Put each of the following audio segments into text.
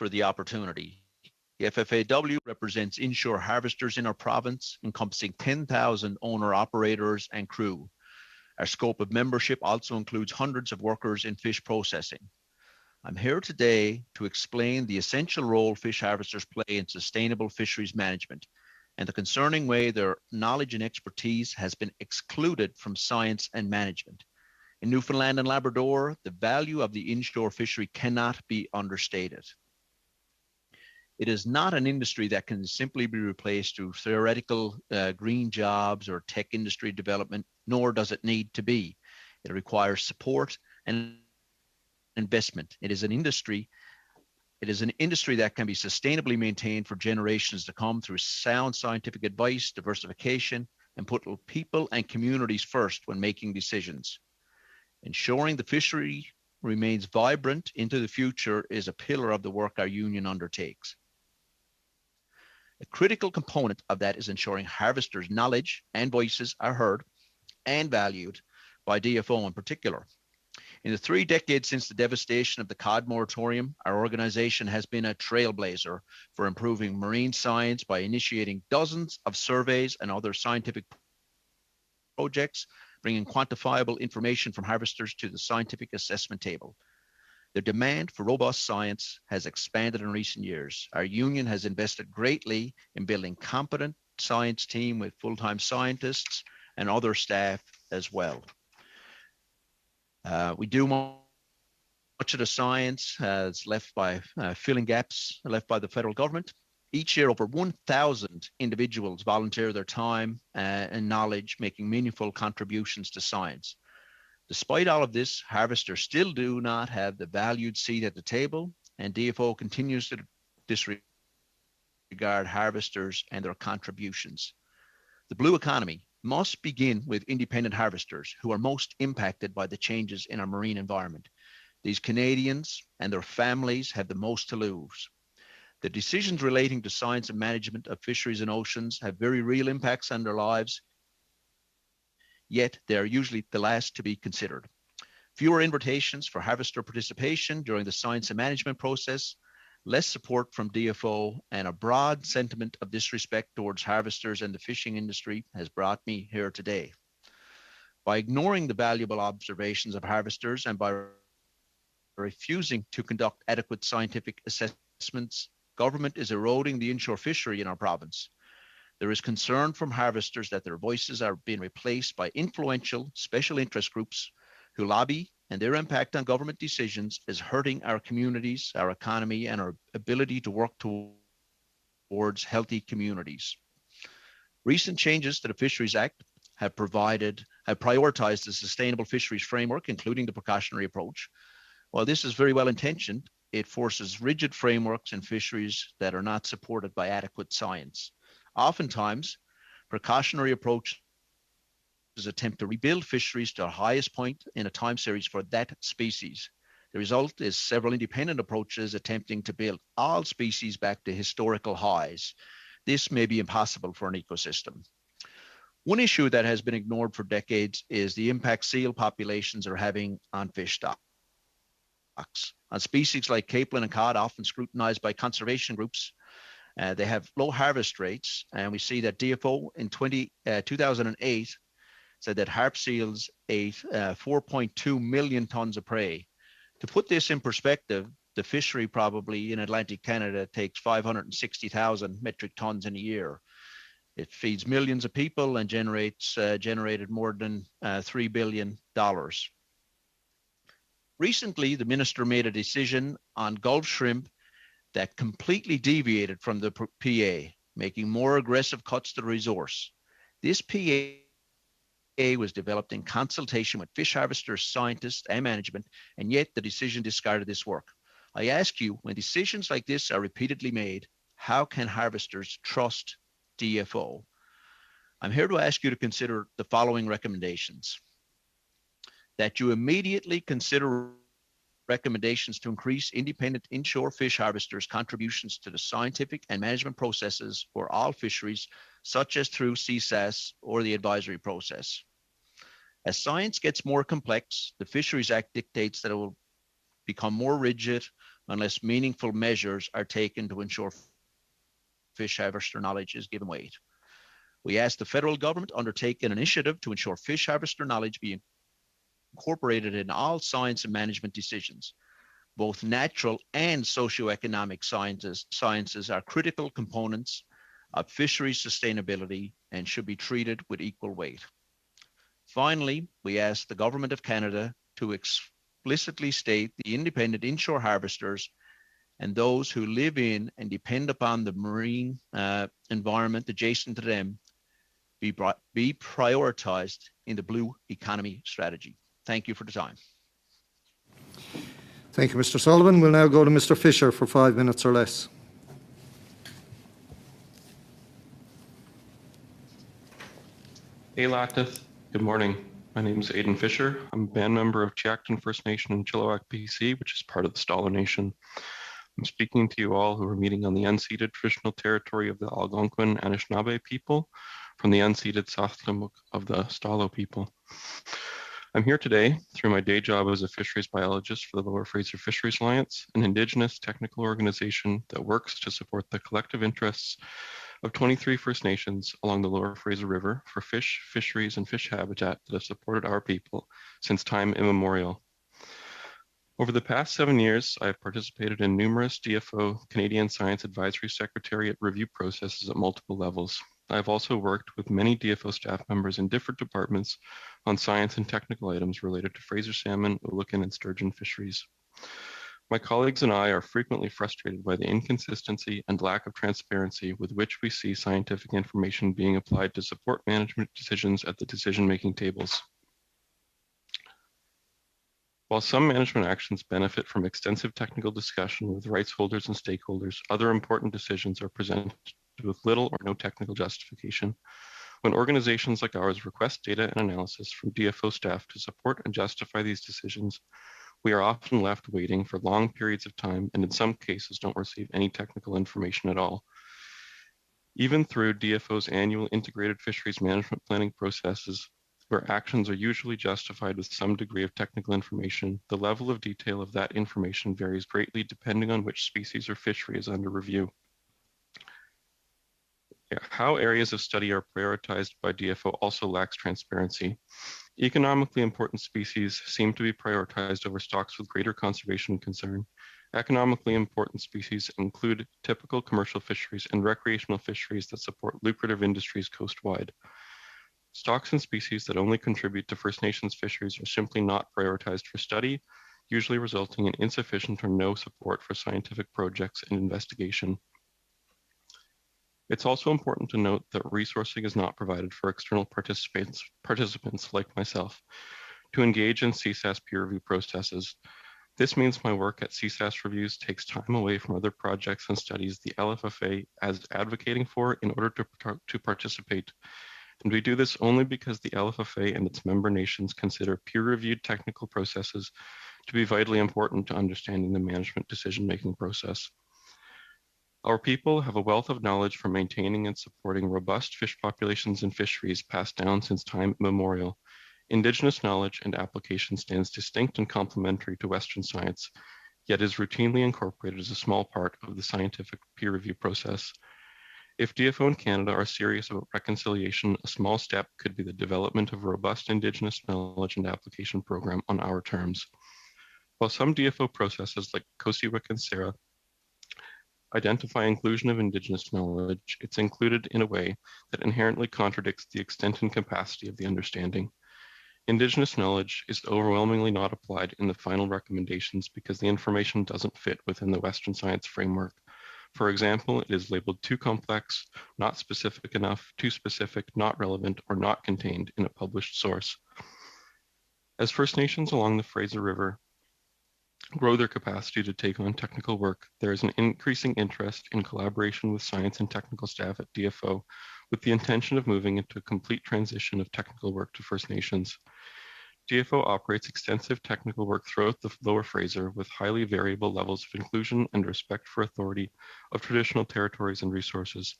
for the opportunity. The FFAW represents inshore harvesters in our province, encompassing 10,000 owner-operators and crew. Our scope of membership also includes hundreds of workers in fish processing. I'm here today to explain the essential role fish harvesters play in sustainable fisheries management and the concerning way their knowledge and expertise has been excluded from science and management. In Newfoundland and Labrador, the value of the inshore fishery cannot be understated. It is not an industry that can simply be replaced through theoretical green jobs or tech industry development, nor does it need to be. It requires support and investment. It is an industry that can be sustainably maintained for generations to come through sound scientific advice, diversification, and put people and communities first when making decisions. Ensuring the fishery remains vibrant into the future is a pillar of the work our union undertakes. A critical component of that is ensuring harvesters' knowledge and voices are heard and valued by DFO in particular. In the 3 decades since the devastation of the cod moratorium, our organization has been a trailblazer for improving marine science by initiating dozens of surveys and other scientific projects, bringing quantifiable information from harvesters to the scientific assessment table. The demand for robust science has expanded in recent years. Our union has invested greatly in building competent science team with full-time scientists and other staff as well. We do much of the science is left by filling gaps left by the federal government. Each year, over 1,000 individuals volunteer their time and knowledge, making meaningful contributions to science. Despite all of this, harvesters still do not have the valued seat at the table, and DFO continues to disregard harvesters and their contributions. The blue economy must begin with independent harvesters who are most impacted by the changes in our marine environment. These Canadians and their families have the most to lose. The decisions relating to science and management of fisheries and oceans have very real impacts on their lives, yet they are usually the last to be considered. Fewer invitations for harvester participation during the science and management process, less support from DFO, and a broad sentiment of disrespect towards harvesters and the fishing industry has brought me here today. By ignoring the valuable observations of harvesters and by refusing to conduct adequate scientific assessments, government is eroding the inshore fishery in our province. There is concern from harvesters that their voices are being replaced by influential special interest groups who lobby, and their impact on government decisions is hurting our communities, our economy, and our ability to work towards healthy communities. Recent changes to the Fisheries Act have prioritized the sustainable fisheries framework, including the precautionary approach. While this is very well intentioned, it forces rigid frameworks in fisheries that are not supported by adequate science. Oftentimes, precautionary approaches attempt to rebuild fisheries to the highest point in a time series for that species. The result is several independent approaches attempting to build all species back to historical highs. This may be impossible for an ecosystem. One issue that has been ignored for decades is the impact seal populations are having on fish stocks. On species like capelin and cod, often scrutinized by conservation groups, they have low harvest rates, and we see that DFO in 2008 said that harp seals ate 4.2 million tons of prey. To put this in perspective, the fishery probably in Atlantic Canada takes 560,000 metric tons in a year. It feeds millions of people and generated more than $3 billion. Recently, the minister made a decision on Gulf shrimp that completely deviated from the PA, making more aggressive cuts to the resource. This PA was developed in consultation with fish harvesters, scientists, and management, and yet the decision discarded this work. I ask you, when decisions like this are repeatedly made, how can harvesters trust DFO? I'm here to ask you to consider the following recommendations. That you immediately consider recommendations to increase independent inshore fish harvesters' contributions to the scientific and management processes for all fisheries, such as through CSAS or the advisory process. As science gets more complex, the Fisheries Act dictates that it will become more rigid unless meaningful measures are taken to ensure fish harvester knowledge is given weight. We ask the federal government undertake an initiative to ensure fish harvester knowledge be incorporated in all science and management decisions. Both natural and socioeconomic sciences are critical components of fisheries sustainability and should be treated with equal weight. Finally, we ask the Government of Canada to explicitly state the independent inshore harvesters and those who live in and depend upon the marine environment adjacent to them be prioritized in the Blue Economy strategy. Thank you for the time. Thank you, Mr. Sullivan. We'll now go to Mr. Fisher for 5 minutes or less. Hey, Lactith. Good morning. My name is Aidan Fisher. I'm a band member of Chiacton First Nation in Chilliwack, BC, which is part of the Stalo Nation. I'm speaking to you all who are meeting on the unceded traditional territory of the Algonquin Anishinaabe people from the unceded Sathlamuk of the Stalo people. I'm here today through my day job as a fisheries biologist for the Lower Fraser Fisheries Alliance, an Indigenous technical organization that works to support the collective interests of 23 First Nations along the Lower Fraser River for fish, fisheries, and fish habitat that have supported our people since time immemorial. Over the past 7 years, I have participated in numerous DFO Canadian Science Advisory Secretariat review processes at multiple levels. I have also worked with many DFO staff members in different departments on science and technical items related to Fraser salmon, Oolakan, and sturgeon fisheries. My colleagues and I are frequently frustrated by the inconsistency and lack of transparency with which we see scientific information being applied to support management decisions at the decision-making tables. While some management actions benefit from extensive technical discussion with rights holders and stakeholders, other important decisions are presented with little or no technical justification. When organizations like ours request data and analysis from DFO staff to support and justify these decisions, we are often left waiting for long periods of time and in some cases don't receive any technical information at all. Even through DFO's annual integrated fisheries management planning processes, where actions are usually justified with some degree of technical information, the level of detail of that information varies greatly depending on which species or fishery is under review. How areas of study are prioritized by DFO also lacks transparency. Economically important species seem to be prioritized over stocks with greater conservation concern. Economically important species include typical commercial fisheries and recreational fisheries that support lucrative industries coastwide. Stocks and species that only contribute to First Nations fisheries are simply not prioritized for study, usually resulting in insufficient or no support for scientific projects and investigation. It's also important to note that resourcing is not provided for external participants like myself to engage in CSAS peer review processes. This means my work at CSAS reviews takes time away from other projects and studies the LFFA is advocating for in order to participate. And we do this only because the LFFA and its member nations consider peer-reviewed technical processes to be vitally important to understanding the management decision-making process. Our people have a wealth of knowledge for maintaining and supporting robust fish populations and fisheries passed down since time immemorial. Indigenous knowledge and application stands distinct and complementary to Western science, yet is routinely incorporated as a small part of the scientific peer review process. If DFO in Canada are serious about reconciliation, a small step could be the development of a robust Indigenous knowledge and application program on our terms. While some DFO processes like COSIWIC and SARA identify inclusion of Indigenous knowledge, it's included in a way that inherently contradicts the extent and capacity of the understanding. Indigenous knowledge is overwhelmingly not applied in the final recommendations because the information doesn't fit within the Western science framework. For example, it is labeled too complex, not specific enough, too specific, not relevant, or not contained in a published source. As First Nations along the Fraser River grow their capacity to take on technical work, there is an increasing interest in collaboration with science and technical staff at DFO with the intention of moving into a complete transition of technical work to First Nations. DFO operates extensive technical work throughout the Lower Fraser with highly variable levels of inclusion and respect for authority of traditional territories and resources.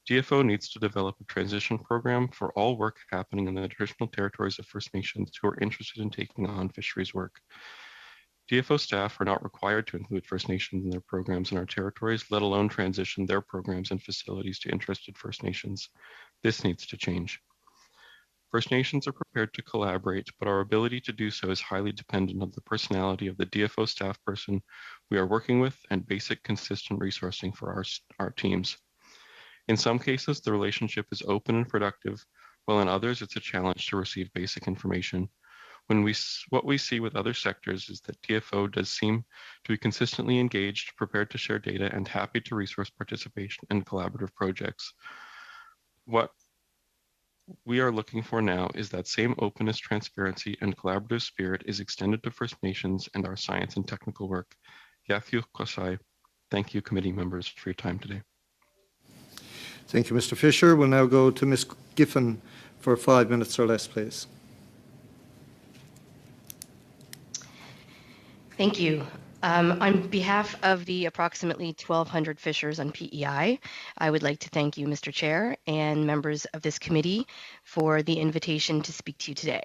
DFO needs to develop a transition program for all work happening in the traditional territories of First Nations who are interested in taking on fisheries work. DFO staff are not required to include First Nations in their programs in our territories, let alone transition their programs and facilities to interested First Nations. This needs to change. First Nations are prepared to collaborate, but our ability to do so is highly dependent on the personality of the DFO staff person we are working with and basic consistent resourcing for our teams. In some cases, the relationship is open and productive, while in others, it's a challenge to receive basic information. What we see with other sectors is that DFO does seem to be consistently engaged, prepared to share data, and happy to resource participation in collaborative projects. What we are looking for now is that same openness, transparency, and collaborative spirit is extended to First Nations and our science and technical work. Yathiu Kosai. Thank you, committee members, for your time today. Thank you, Mr. Fisher. We'll now go to Ms. Giffen for 5 minutes or less, please. Thank you. On behalf of the approximately 1,200 fishers on PEI, I would like to thank you, Mr. Chair, and members of this committee for the invitation to speak to you today.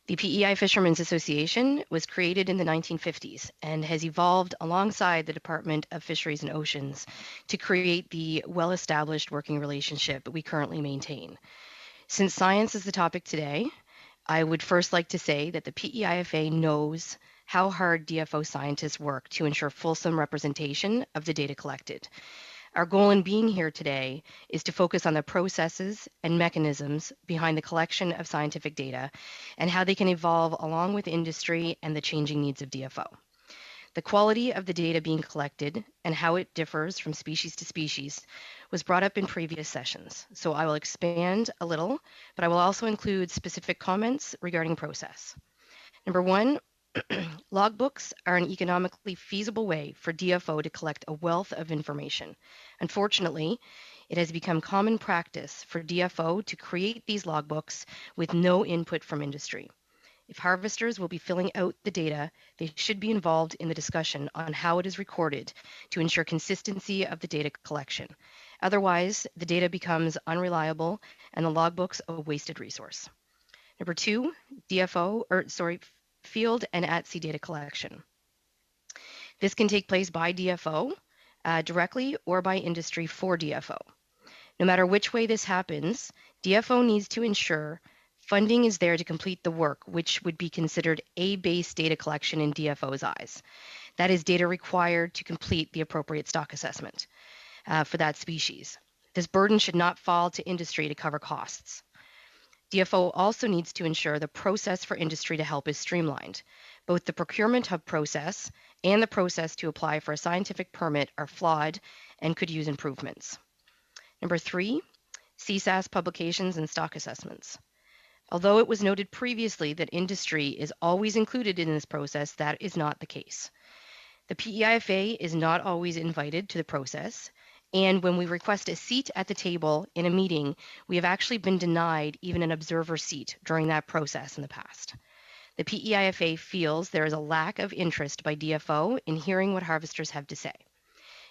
The PEI Fishermen's Association was created in the 1950s and has evolved alongside the Department of Fisheries and Oceans to create the well-established working relationship we currently maintain. Since science is the topic today, I would first like to say that the PEIFA knows how hard DFO scientists work to ensure fulsome representation of the data collected. Our goal in being here today is to focus on the processes and mechanisms behind the collection of scientific data and how they can evolve along with industry and the changing needs of DFO. The quality of the data being collected and how it differs from species to species was brought up in previous sessions, so I will expand a little, but I will also include specific comments regarding process. Number one, logbooks are an economically feasible way for DFO to collect a wealth of information. Unfortunately, it has become common practice for DFO to create these logbooks with no input from industry. If harvesters will be filling out the data, they should be involved in the discussion on how it is recorded to ensure consistency of the data collection. Otherwise, the data becomes unreliable and the logbooks a wasted resource. Number two, field and at-sea data collection. This can take place by DFO directly or by industry for DFO. No matter which way this happens, DFO needs to ensure funding is there to complete the work, which would be considered A-based data collection in DFO's eyes. That is data required to complete the appropriate stock assessment for that species. This burden should not fall to industry to cover costs. DFO also needs to ensure the process for industry to help is streamlined. Both the procurement hub process and the process to apply for a scientific permit are flawed and could use improvements. Number three, CSAS publications and stock assessments. Although it was noted previously that industry is always included in this process, that is not the case. The PEIFA is not always invited to the process, and when we request a seat at the table in a meeting, we have actually been denied even an observer seat during that process in the past. The PEIFA feels there is a lack of interest by DFO in hearing what harvesters have to say.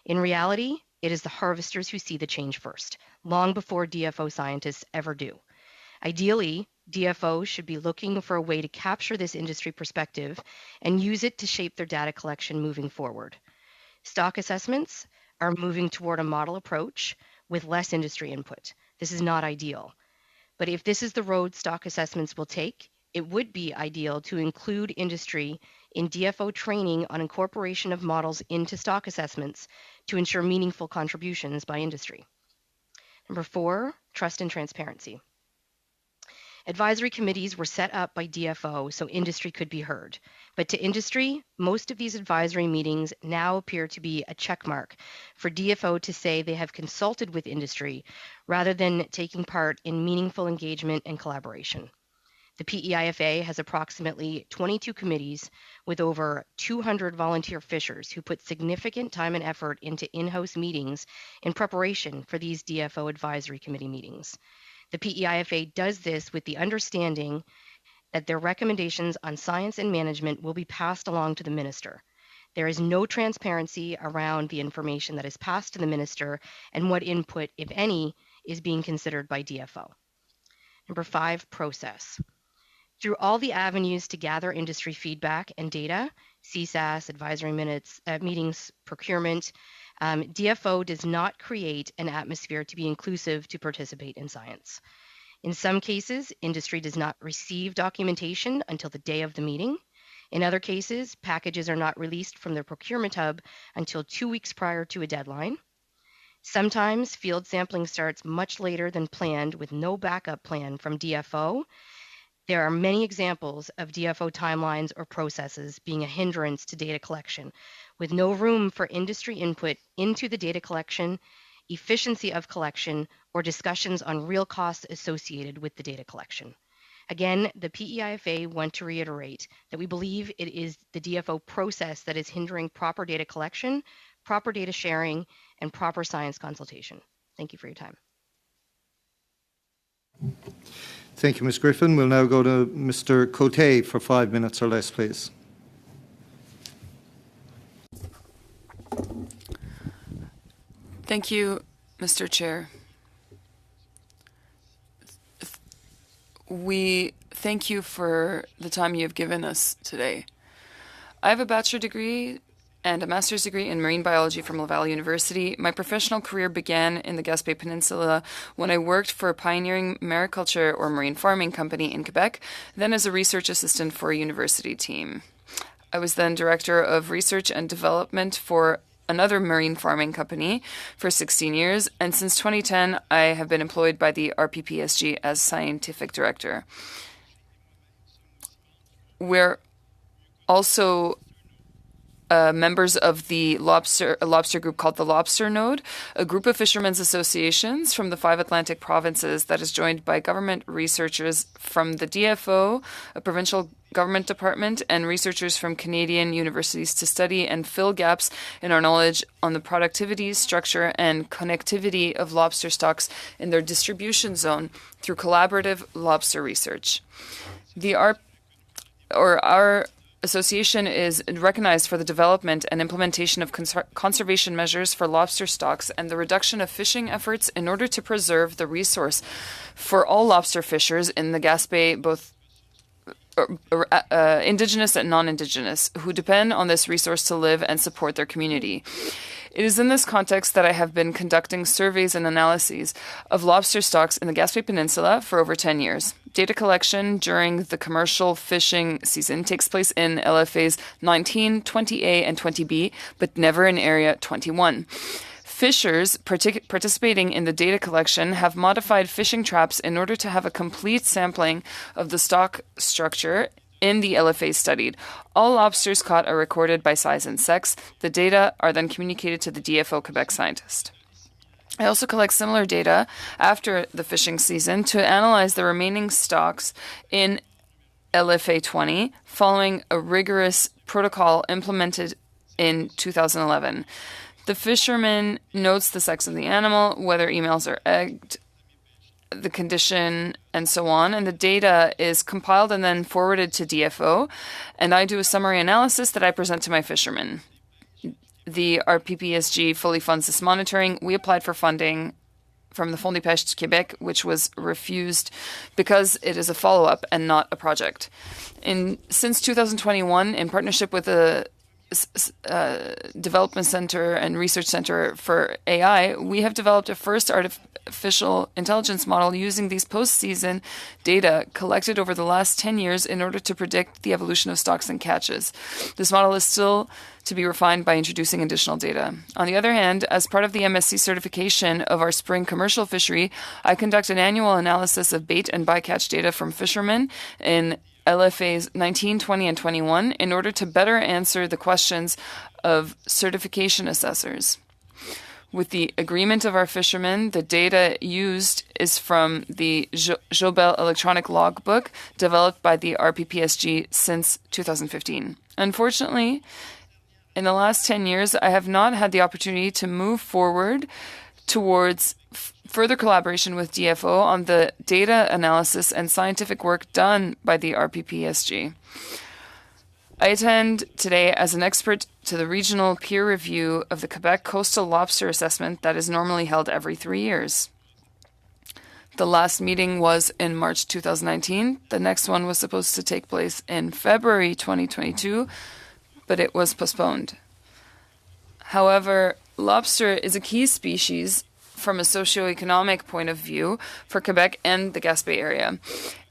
In reality, it is the harvesters who see the change first, long before DFO scientists ever do. Ideally, DFO should be looking for a way to capture this industry perspective and use it to shape their data collection moving forward. Stock assessments are moving toward a model approach with less industry input. This is not ideal. But if this is the road stock assessments will take, it would be ideal to include industry in DFO training on incorporation of models into stock assessments to ensure meaningful contributions by industry. Number four, trust and transparency. Advisory committees were set up by DFO so industry could be heard. But to industry, most of these advisory meetings now appear to be a checkmark for DFO to say they have consulted with industry rather than taking part in meaningful engagement and collaboration. The PEIFA has approximately 22 committees with over 200 volunteer fishers who put significant time and effort into in-house meetings in preparation for these DFO advisory committee meetings. The PEIFA does this with the understanding that their recommendations on science and management will be passed along to the minister. There is no transparency around the information that is passed to the minister and what input, if any, is being considered by DFO. Number five, process. Through all the avenues to gather industry feedback and data, CSAS, advisory minutes, meetings, procurement, DFO does not create an atmosphere to be inclusive to participate in science. In some cases, industry does not receive documentation until the day of the meeting. In other cases, packages are not released from their procurement hub until 2 weeks prior to a deadline. Sometimes field sampling starts much later than planned with no backup plan from DFO. There are many examples of DFO timelines or processes being a hindrance to data collection, with no room for industry input into the data collection, efficiency of collection, or discussions on real costs associated with the data collection. Again, the PEIFA want to reiterate that we believe it is the DFO process that is hindering proper data collection, proper data sharing, and proper science consultation. Thank you for your time. Thank you, Ms. Griffin. We'll now go to Mr. Cote for 5 minutes or less, please. Thank you, Mr. Chair. We thank you for the time you have given us today. I have a bachelor degree and a master's degree in marine biology from Laval University. My professional career began in the Gaspé Peninsula when I worked for a pioneering mariculture or marine farming company in Quebec, then as a research assistant for a university team. I was then director of research and development for another marine farming company for 16 years, and since 2010, I have been employed by the RPPSG as scientific director. We're also members of the lobster group called the Lobster Node, a group of fishermen's associations from the 5 Atlantic provinces that is joined by government researchers from the DFO, a provincial government department, and researchers from Canadian universities to study and fill gaps in our knowledge on the productivity, structure, and connectivity of lobster stocks in their distribution zone through collaborative lobster research. Our association is recognized for the development and implementation of conservation measures for lobster stocks and the reduction of fishing efforts in order to preserve the resource for all lobster fishers in the Gaspé, both Indigenous and non-Indigenous, who depend on this resource to live and support their community. It is in this context that I have been conducting surveys and analyses of lobster stocks in the Gaspé Peninsula for over 10 years. Data collection during the commercial fishing season takes place in LFAs 19, 20A, and 20B, but never in Area 21. Fishers participating in the data collection have modified fishing traps in order to have a complete sampling of the stock structure in the LFA studied. All lobsters caught are recorded by size and sex. The data are then communicated to the DFO Quebec scientist. I also collect similar data after the fishing season to analyze the remaining stocks in LFA 20 following a rigorous protocol implemented in 2011. The fisherman notes the sex of the animal, whether emails are egged, the condition, and so on, and the data is compiled and then forwarded to DFO, and I do a summary analysis that I present to my fishermen. The RPPSG fully funds this monitoring. We applied for funding from the Fonds des Pêches Québec, which was refused because it is a follow-up and not a project. Since 2021, in partnership with the Development Center and Research Center for AI, we have developed a first artificial intelligence model using these post-season data collected over the last 10 years in order to predict the evolution of stocks and catches. This model is still to be refined by introducing additional data. On the other hand, as part of the MSC certification of our spring commercial fishery, I conduct an annual analysis of bait and bycatch data from fishermen in LFAs 19, 20, and 21 in order to better answer the questions of certification assessors. With the agreement of our fishermen, the data used is from the Jobel electronic logbook developed by the RPPSG since 2015. Unfortunately, in the last 10 years, I have not had the opportunity to move forward towards further collaboration with DFO on the data analysis and scientific work done by the RPPSG. I attend today as an expert to the regional peer review of the Quebec Coastal Lobster Assessment that is normally held every 3 years. The last meeting was in March 2019. The next one was supposed to take place in February 2022, but it was postponed. However, lobster is a key species from a socioeconomic point of view for Quebec and the Gaspé area.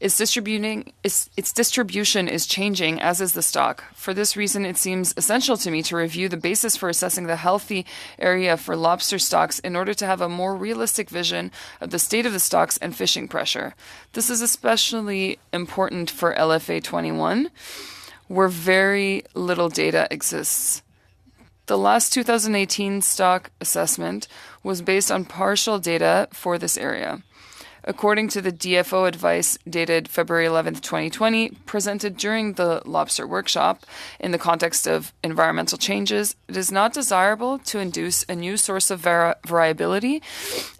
Its distribution is changing, as is the stock. For this reason, it seems essential to me to review the basis for assessing the healthy area for lobster stocks in order to have a more realistic vision of the state of the stocks and fishing pressure. This is especially important for LFA 21, where very little data exists. The last 2018 stock assessment was based on partial data for this area. According to the DFO advice dated February 11th, 2020, presented during the lobster workshop in the context of environmental changes, it is not desirable to induce a new source of variability,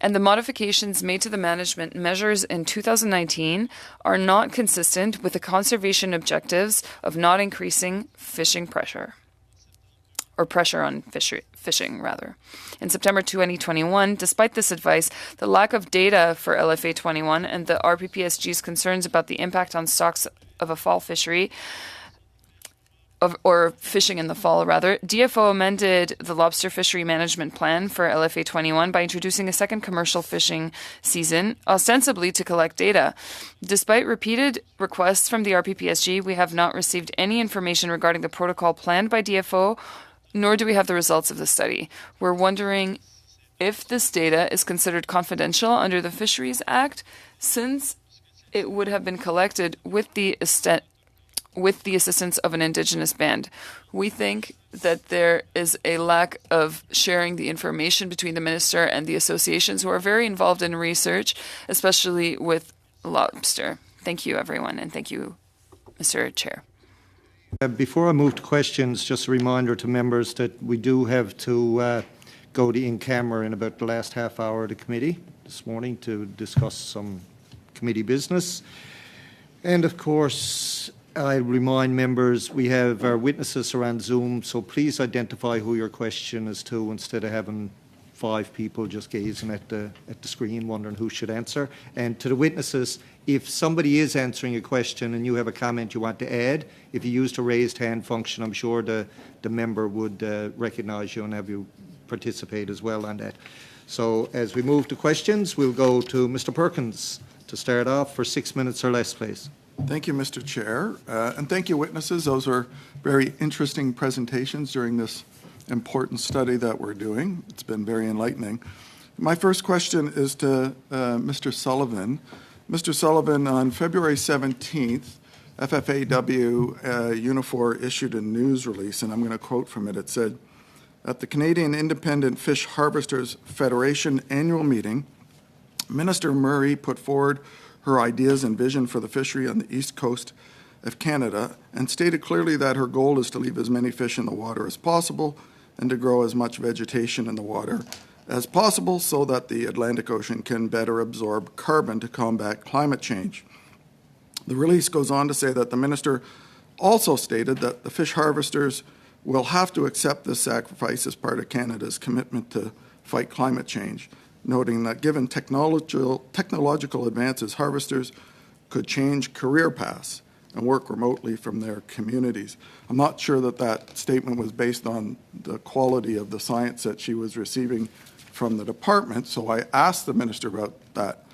and the modifications made to the management measures in 2019 are not consistent with the conservation objectives of not increasing fishing pressure. Or pressure on fishing, rather. In September 2021, despite this advice, the lack of data for LFA 21 and the RPPSG's concerns about the impact on stocks of a fall fishery, or fishing in the fall, rather, DFO amended the lobster fishery management plan for LFA 21 by introducing a second commercial fishing season, ostensibly to collect data. Despite repeated requests from the RPPSG, we have not received any information regarding the protocol planned by DFO, nor do we have the results of the study. We're wondering if this data is considered confidential under the Fisheries Act, since it would have been collected with the assistance of an Indigenous band. We think that there is a lack of sharing the information between the Minister and the associations who are very involved in research, especially with lobster. Thank you, everyone, and thank you, Mr. Chair. Before I move to questions, just a reminder to members that we do have to go to in-camera in about the last half hour of the committee this morning to discuss some committee business. And of course, I remind members we have our witnesses around Zoom, so please identify who your question is to instead of having 5 people just gazing at the screen wondering who should answer. And to the witnesses, if somebody is answering a question and you have a comment you want to add, if you use the raised hand function, I'm sure the member would recognise you and have you participate as well on that. So as we move to questions, we'll go to Mr. Perkins to start off for 6 minutes or less, please. Thank you, Mr. Chair, and thank you, witnesses. Those are very interesting presentations during this important study that we're doing. It's been very enlightening. My first question is to Mr. Sullivan. Mr. Sullivan, on February 17th, FFAW Unifor issued a news release, and I'm going to quote from it. It said, "At the Canadian Independent Fish Harvesters Federation annual meeting, Minister Murray put forward her ideas and vision for the fishery on the east coast of Canada and stated clearly that her goal is to leave as many fish in the water as possible and to grow as much vegetation in the water as possible so that the Atlantic Ocean can better absorb carbon to combat climate change." The release goes on to say that the minister also stated that the fish harvesters will have to accept this sacrifice as part of Canada's commitment to fight climate change, noting that given technological advances, harvesters could change career paths and work remotely from their communities. I'm not sure that that statement was based on the quality of the science that she was receiving from the department, so I asked the minister about that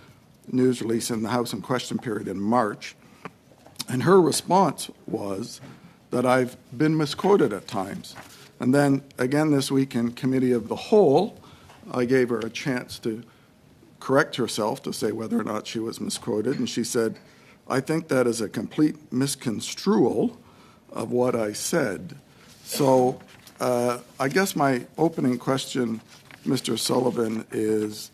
news release in the House in question period in March, and her response was that I've been misquoted at times. And then again this week in Committee of the Whole, I gave her a chance to correct herself to say whether or not she was misquoted, and she said, "I think that is a complete misconstrual of what I said." So I guess my opening question, Mr. Sullivan, is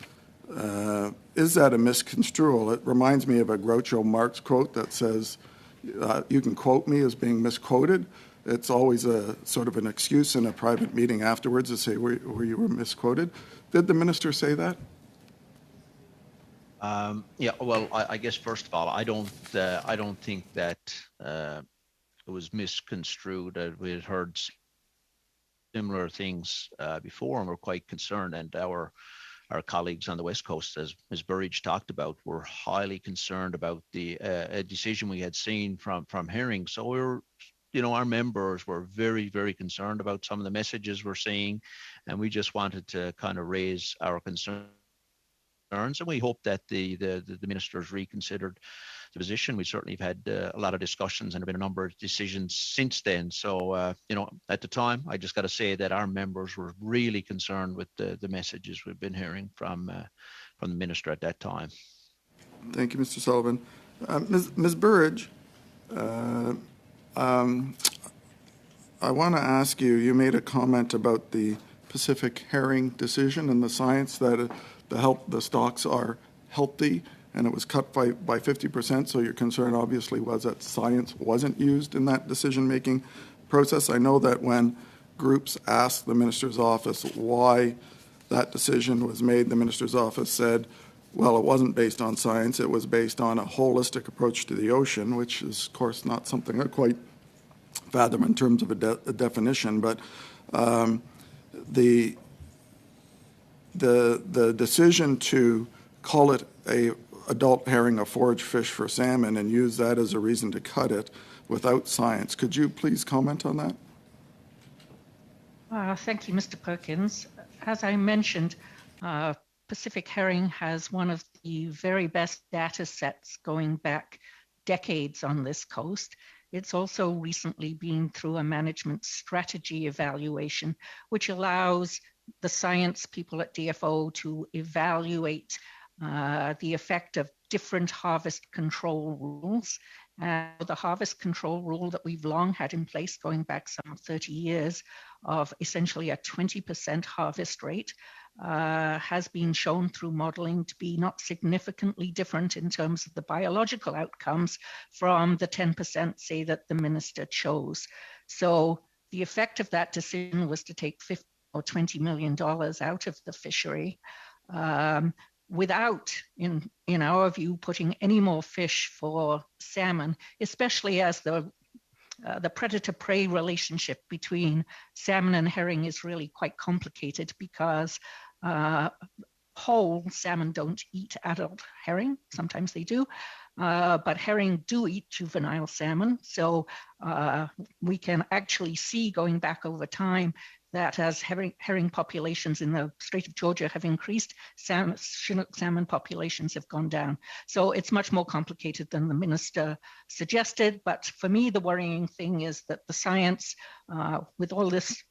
that a misconstrual? It reminds me of a Groucho Marx quote that says, "You can quote me as being misquoted." It's always a sort of an excuse in a private meeting afterwards to say where you were misquoted. Did the minister say that? Yeah, well, I guess first of all, I don't think that it was misconstrued. We had heard similar things before, and we're quite concerned. And our our colleagues on the West Coast, as Ms. Burridge talked about, were highly concerned about the a decision we had seen from herring. So we were, our members were very, very concerned about some of the messages we're seeing, and we just wanted to kind of raise our concerns. And we hope that the ministers reconsidered the position. We certainly have had a lot of discussions and have been a number of decisions since then. So, at the time, I just got to say that our members were really concerned with the messages we've been hearing from the minister at that time. Thank you, Mr. Sullivan. Ms. Burridge, I want to ask you, you made a comment about the Pacific herring decision and the science that the stocks are healthy, and it was cut by 50%, so your concern obviously was that science wasn't used in that decision-making process. I know that when groups asked the minister's office why that decision was made, the minister's office said, well, it wasn't based on science, it was based on a holistic approach to the ocean, which is, of course, not something I quite fathom in terms of a definition, but the decision to call it a adult herring, a forage fish for salmon, and use that as a reason to cut it without science. Could you please comment on that? Thank you, Mr. Perkins. As I mentioned, Pacific herring has one of the very best data sets going back decades on this coast. It's also recently been through a management strategy evaluation, which allows the science people at DFO to evaluate the effect of different harvest control rules. The harvest control rule that we've long had in place going back some 30 years of essentially a 20% harvest rate has been shown through modeling to be not significantly different in terms of the biological outcomes from the 10%, say, that the minister chose. So the effect of that decision was to take $50 or $20 million out of the fishery without, in our view, putting any more fish for salmon, especially as the predator-prey relationship between salmon and herring is really quite complicated because whole salmon don't eat adult herring. Sometimes they do, but herring do eat juvenile salmon. So we can actually see, going back over time, that as herring populations in the Strait of Georgia have increased, Chinook salmon populations have gone down. So it's much more complicated than the minister suggested. But for me, the worrying thing is that the science, with all this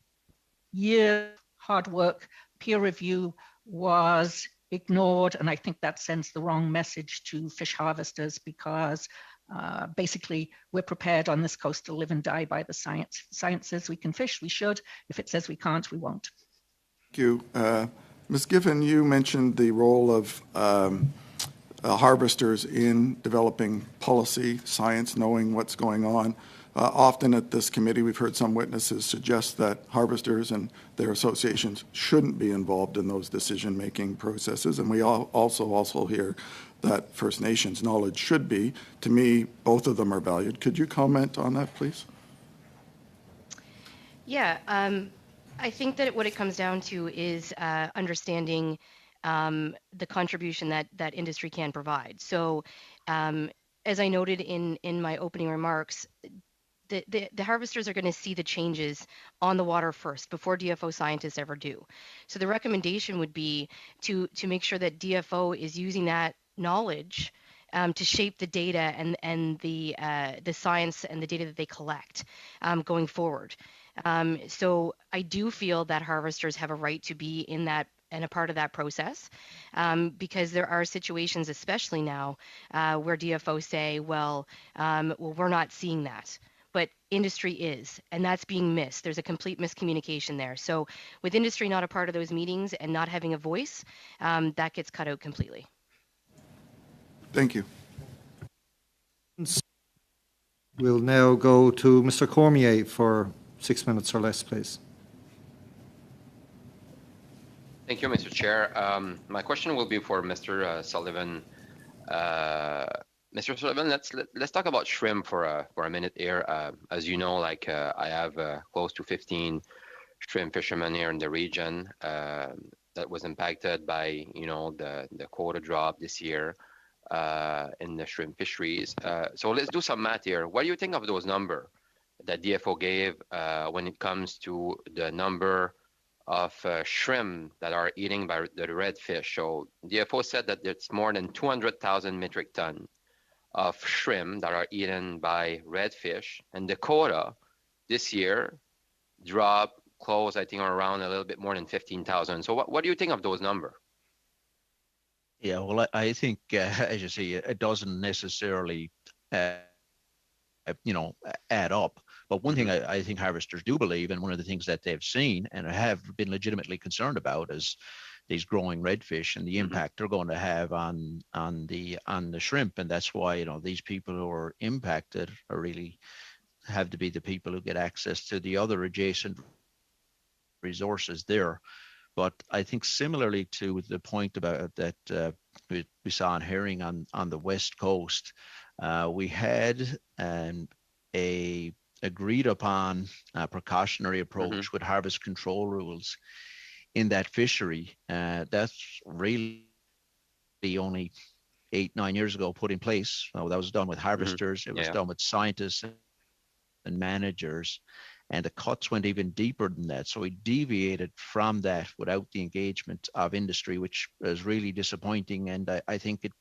year hard work, peer review, was ignored. And I think that sends the wrong message to fish harvesters because basically, we're prepared on this coast to live and die by the science. If science says we can fish, we should. If it says we can't, we won't. Thank you. Ms. Giffen, you mentioned the role of harvesters in developing policy, science, knowing what's going on. Often at this committee, we've heard some witnesses suggest that harvesters and their associations shouldn't be involved in those decision-making processes, and we also hear that First Nations knowledge should be. To me, both of them are valued. Could you comment on that, please? Yeah, I think that what it comes down to is understanding the contribution that industry can provide. So, as I noted in my opening remarks, the harvesters are going to see the changes on the water first before DFO scientists ever do. So the recommendation would be to make sure that DFO is using that knowledge to shape the data and the science and the data that they collect going forward. So I do feel that harvesters have a right to be in that and a part of that process, because there are situations, especially now, where DFO say, well, we're not seeing that. But industry is, and that's being missed. There's a complete miscommunication there. So with industry not a part of those meetings and not having a voice, that gets cut out completely. Thank you. We'll now go to Mr. Cormier for 6 minutes or less, please. Thank you, Mr. Chair. My question will be for Mr. Sullivan. Mr. Sullivan, let's talk about shrimp for a minute here. As you know, I have close to 15 shrimp fishermen here in the region. The that was impacted by, the quota drop this year in the shrimp fisheries. So let's do some math here. What do you think of those numbers that DFO gave when it comes to the number of shrimp that are eaten by the redfish? So DFO said that it's more than 200,000 metric tons of shrimp that are eaten by redfish, and the quota this year dropped close, I think, around a little bit more than 15,000. So what do you think of those numbers? Yeah, well, I think, as you see, it doesn't necessarily, add up. But one thing I think harvesters do believe, and one of the things that they've seen and have been legitimately concerned about, is these growing redfish and the impact they're going to have on the shrimp. And that's why, these people who are impacted are really have to be the people who get access to the other adjacent resources there. But I think similarly to the point about that we saw in herring on the West Coast, we had a agreed upon precautionary approach with harvest control rules in that fishery. That's really only 8-9 years ago put in place. That was done with harvesters. It was done with scientists and managers, and the cuts went even deeper than that. So we deviated from that without the engagement of industry, which is really disappointing. And I think it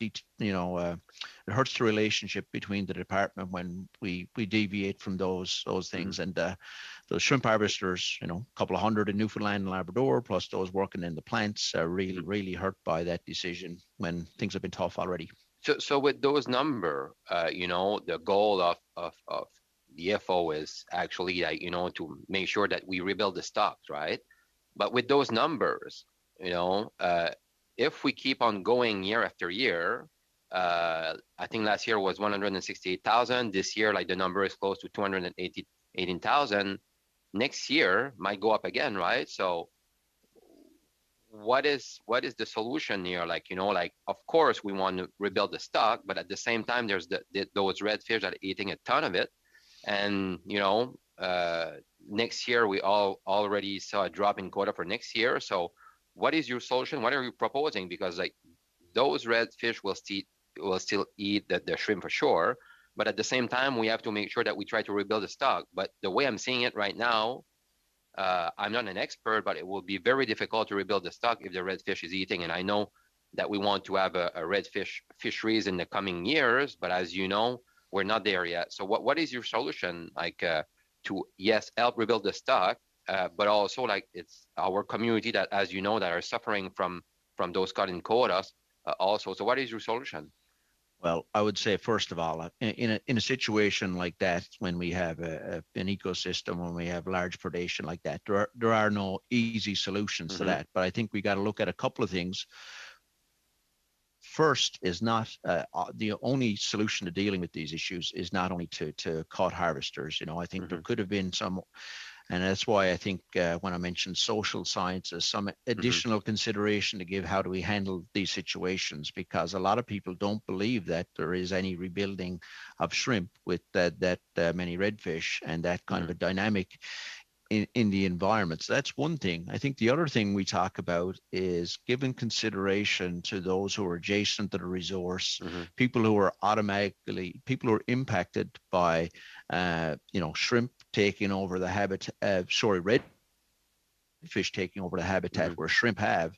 hurts the relationship between the department when we deviate from those things. And those shrimp harvesters, a couple of hundred in Newfoundland and Labrador, plus those working in the plants, are really, really hurt by that decision when things have been tough already. So with those numbers, the goal of the FO is actually to make sure that we rebuild the stocks, right? But with those numbers, if we keep on going year after year, I think last year was 168,000. This year, the number is close to 218,000. Next year might go up again, right? So what is the solution here? Of course we want to rebuild the stock, but at the same time, there's those redfish that are eating a ton of it. And, next year, we already saw a drop in quota for next year. So what is your solution? What are you proposing? Because those redfish will still eat the shrimp for sure. But at the same time, we have to make sure that we try to rebuild the stock. But the way I'm seeing it right now, I'm not an expert, but it will be very difficult to rebuild the stock if the redfish is eating. And I know that we want to have a redfish fisheries in the coming years. But as you know, we're not there yet. So what is your solution, to, yes, help rebuild the stock, but also it's our community that, as you know, that are suffering from those cut in quotas also. So what is your solution? Well, I would say, first of all, in a situation like that, when we have an ecosystem, when we have large predation like that, there are no easy solutions to that. But I think we got to look at a couple of things. First is not the only solution to dealing with these issues is not only to cut harvesters. I think there could have been some, and that's why I think when I mentioned social sciences, some additional consideration to give how do we handle these situations, because a lot of people don't believe that there is any rebuilding of shrimp with that many redfish and that kind of a dynamic in the environment. So that's one thing. I think the other thing we talk about is giving consideration to those who are adjacent to the resource, people who are impacted by, shrimp taking over the redfish taking over the habitat where shrimp have,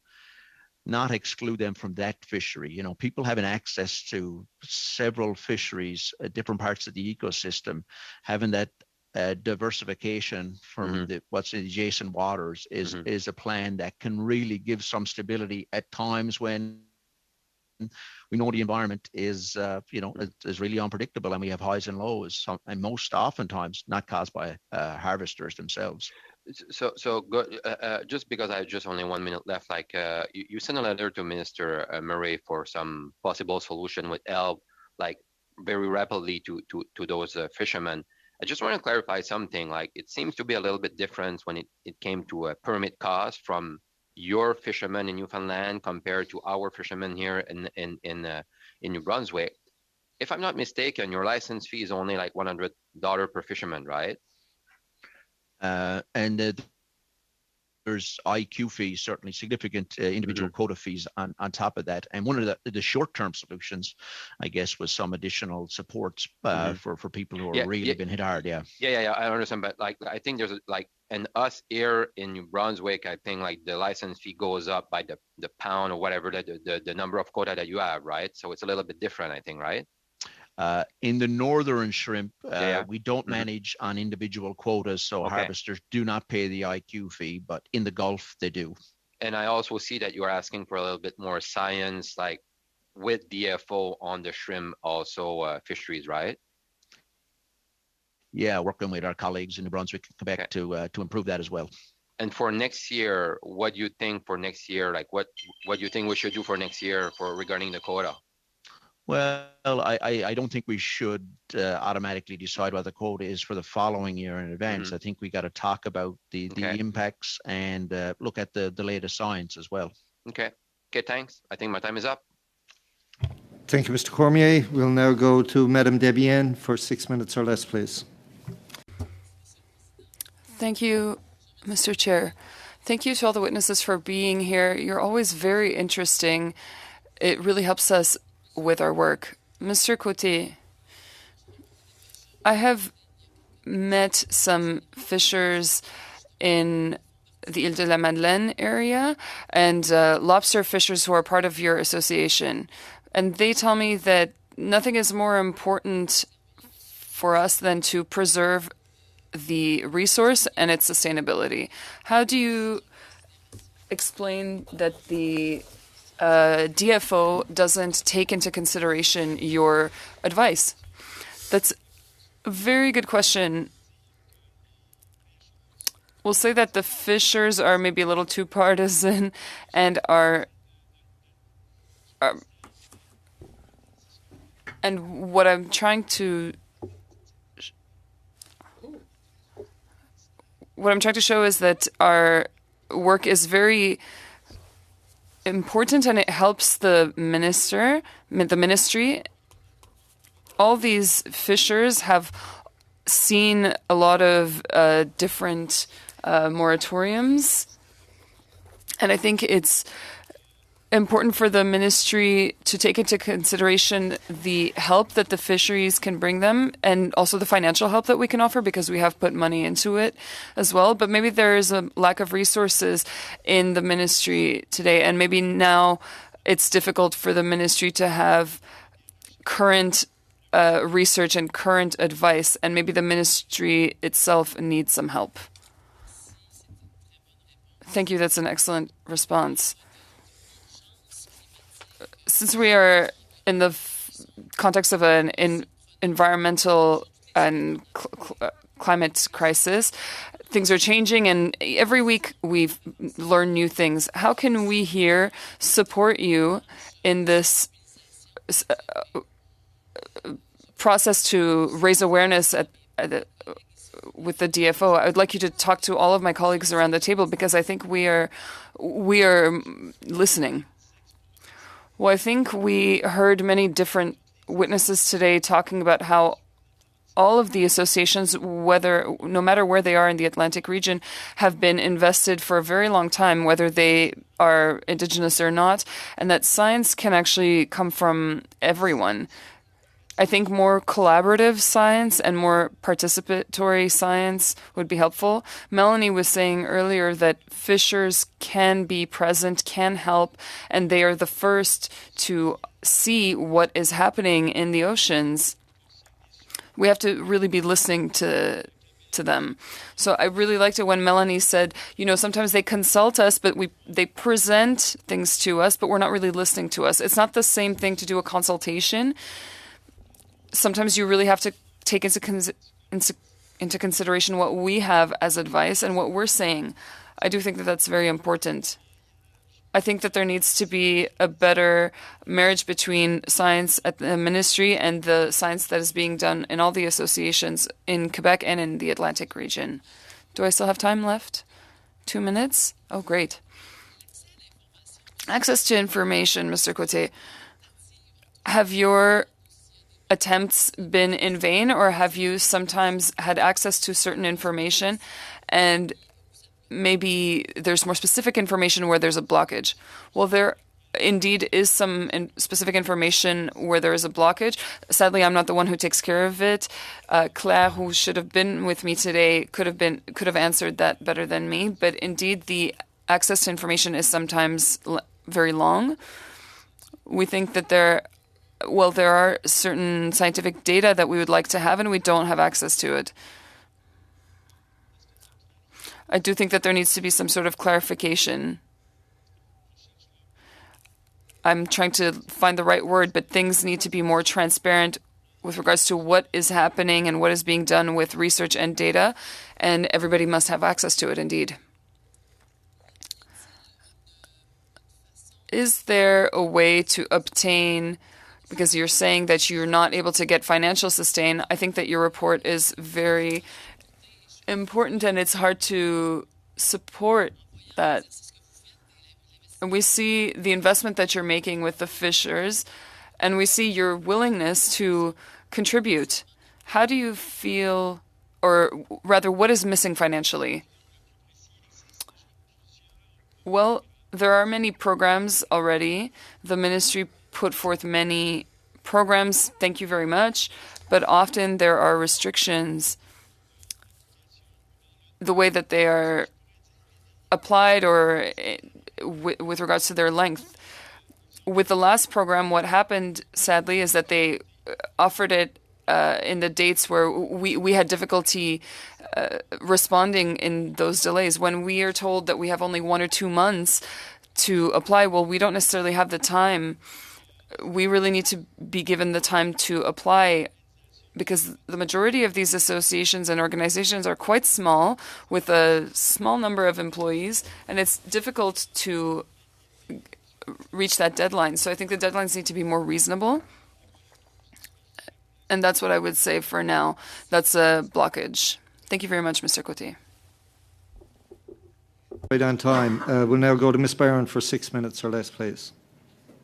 not exclude them from that fishery. People having access to several fisheries at different parts of the ecosystem, having that diversification from what's in adjacent waters is a plan that can really give some stability at times when we know the environment is really unpredictable and we have highs and lows, and most oftentimes not caused by harvesters themselves. So good. Just because I have just only 1 minute left, you sent a letter to Minister Murray for some possible solution with help, very rapidly to those fishermen. I just want to clarify something. It seems to be a little bit different when it came to a permit cost from your fishermen in Newfoundland compared to our fishermen here in New Brunswick. If I'm not mistaken, your license fee is only $100 per fisherman, right? And there's IQ fees, certainly significant individual quota fees on top of that. And one of the short-term solutions, I guess, was some additional support for people who are really been hit hard. Yeah, I understand, but like I think there's and us here in New Brunswick, I think like the license fee goes up by the pound or whatever the number of quota that you have, right? So it's a little bit different, I think, right? In the northern shrimp, we don't manage on individual quotas, so harvesters do not pay the IQ fee, but in the Gulf, they do. And I also see that you're asking for a little bit more science, like with DFO on the shrimp, also fisheries, right? Yeah, working with our colleagues in New Brunswick and Quebec to improve that as well. And for next year, what do you think for next year? Like what do you think we should do for next year for regarding the quota? Well, I don't think we should automatically decide what the quota is for the following year in advance. I think we got to talk about the impacts and look at the latest science as well. Okay, thanks. I think my time is up. Thank you, Mr. Cormier. We'll now go to Madame Debienne for 6 minutes or less, please. Thank you, Mr. Chair. Thank you to all the witnesses for being here. You're always very interesting. It really helps us with our work. Mr. Cote, I have met some fishers in the Ile de la Madeleine area and lobster fishers who are part of your association. And they tell me that nothing is more important for us than to preserve the resource and its sustainability. How do you explain that the DFO doesn't take into consideration your advice? That's a very good question. We'll say that the fishers are maybe a little too partisan and and what I'm trying to show is that our work is very important and it helps the ministry. All these fishers have seen a lot of different moratoriums, and I think it's important for the ministry to take into consideration the help that the fisheries can bring them and also the financial help that we can offer because we have put money into it as well. But maybe there is a lack of resources in the ministry today, and maybe now it's difficult for the ministry to have current research and current advice, and maybe the ministry itself needs some help. Thank you. That's an excellent response. Since we are in the context of an environmental and climate crisis, things are changing, and every week we learn new things. How can we here support you in this process to raise awareness with the DFO? I would like you to talk to all of my colleagues around the table because I think we are listening. Well, I think we heard many different witnesses today talking about how all of the associations, no matter where they are in the Atlantic region, have been invested for a very long time, whether they are Indigenous or not, and that science can actually come from everyone. I think more collaborative science and more participatory science would be helpful. Melanie was saying earlier that fishers can be present, can help, and they are the first to see what is happening in the oceans. We have to really be listening to them. So I really liked it when Melanie said, sometimes they consult us, but they present things to us, but we're not really listening to us. It's not the same thing to do a consultation. Sometimes you really have to take into consideration what we have as advice and what we're saying. I do think that that's very important. I think that there needs to be a better marriage between science at the ministry and the science that is being done in all the associations in Quebec and in the Atlantic region. Do I still have time left? 2 minutes? Oh, great. Access to information, Mr. Cote. Have your attempts been in vain, or have you sometimes had access to certain information and maybe there's more specific information where there's a blockage. Well, there indeed is some specific information where there is a blockage. Sadly, I'm not the one who takes care of it. Claire, who should have been with me today, could have answered that better than me. But indeed, the access to information is sometimes very long. We think that there are certain scientific data that we would like to have, and we don't have access to it. I do think that there needs to be some sort of clarification. I'm trying to find the right word, but things need to be more transparent with regards to what is happening and what is being done with research and data, and everybody must have access to it, indeed. Is there a way to obtain, because you're saying that you're not able to get financial sustain, I think that your report is very important and it's hard to support that. And we see the investment that you're making with the fishers, and we see your willingness to contribute. How do you feel, or rather, what is missing financially? Well, there are many programs already. The ministry put forth many programs, thank you very much, but often there are restrictions. The way that they are applied or with regards to their length. With the last program, what happened, sadly, is that they offered it in the dates where we had difficulty responding in those delays. When we are told that we have only 1 or 2 months to apply, well, we don't necessarily have the time. We really need to be given the time to apply, because the majority of these associations and organizations are quite small, with a small number of employees, and it's difficult to reach that deadline. So I think the deadlines need to be more reasonable. And that's what I would say for now. That's a blockage. Thank you very much, Mr. Coté. Right on time. We'll now go to Ms. Barron for 6 minutes or less, please.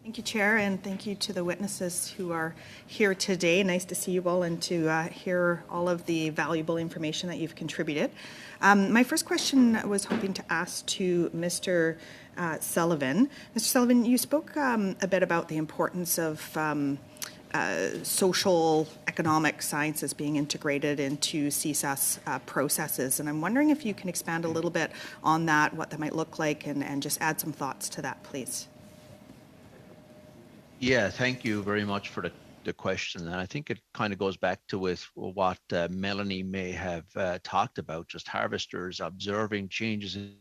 Thank you, Chair, and thank you to the witnesses who are here today. Nice to see you all and to hear all of the valuable information that you've contributed. My first question I was hoping to ask to Mr. Sullivan. Mr. Sullivan, you spoke a bit about the importance of social economic sciences being integrated into CSAS processes, and I'm wondering if you can expand a little bit on that, what that might look like, and just add some thoughts to that, please. Yeah, thank you very much for the question. And I think it kind of goes back to with what Melanie may have talked about, just harvesters observing changes in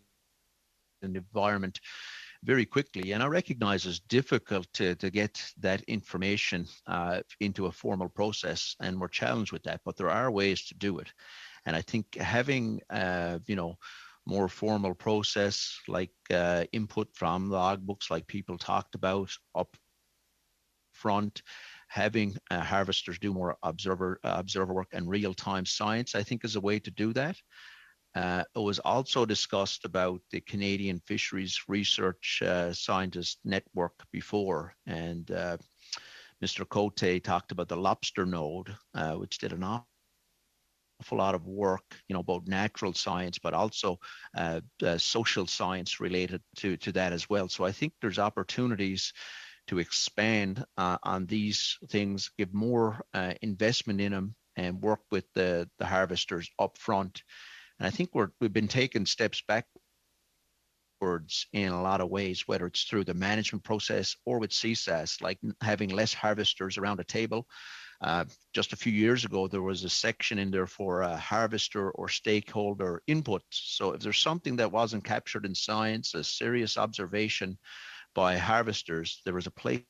the environment very quickly. And I recognize it's difficult to get that information into a formal process, and we're challenged with that, but there are ways to do it. And I think having, more formal process like input from logbooks like people talked about up front, having harvesters do more observer work and real-time science, I think is a way to do that. It was also discussed about the Canadian Fisheries Research Scientist Network before, and Mr. Coté talked about the lobster node, which did an awful lot of work, both natural science, but also social science related to that as well. So I think there's opportunities to expand on these things, give more investment in them, and work with the harvesters up front. And I think we've been taking steps backwards in a lot of ways, whether it's through the management process or with CSAS, like having less harvesters around a table. Just a few years ago, there was a section in there for harvester or stakeholder input. So if there's something that wasn't captured in science, a serious observation by harvesters, there was a place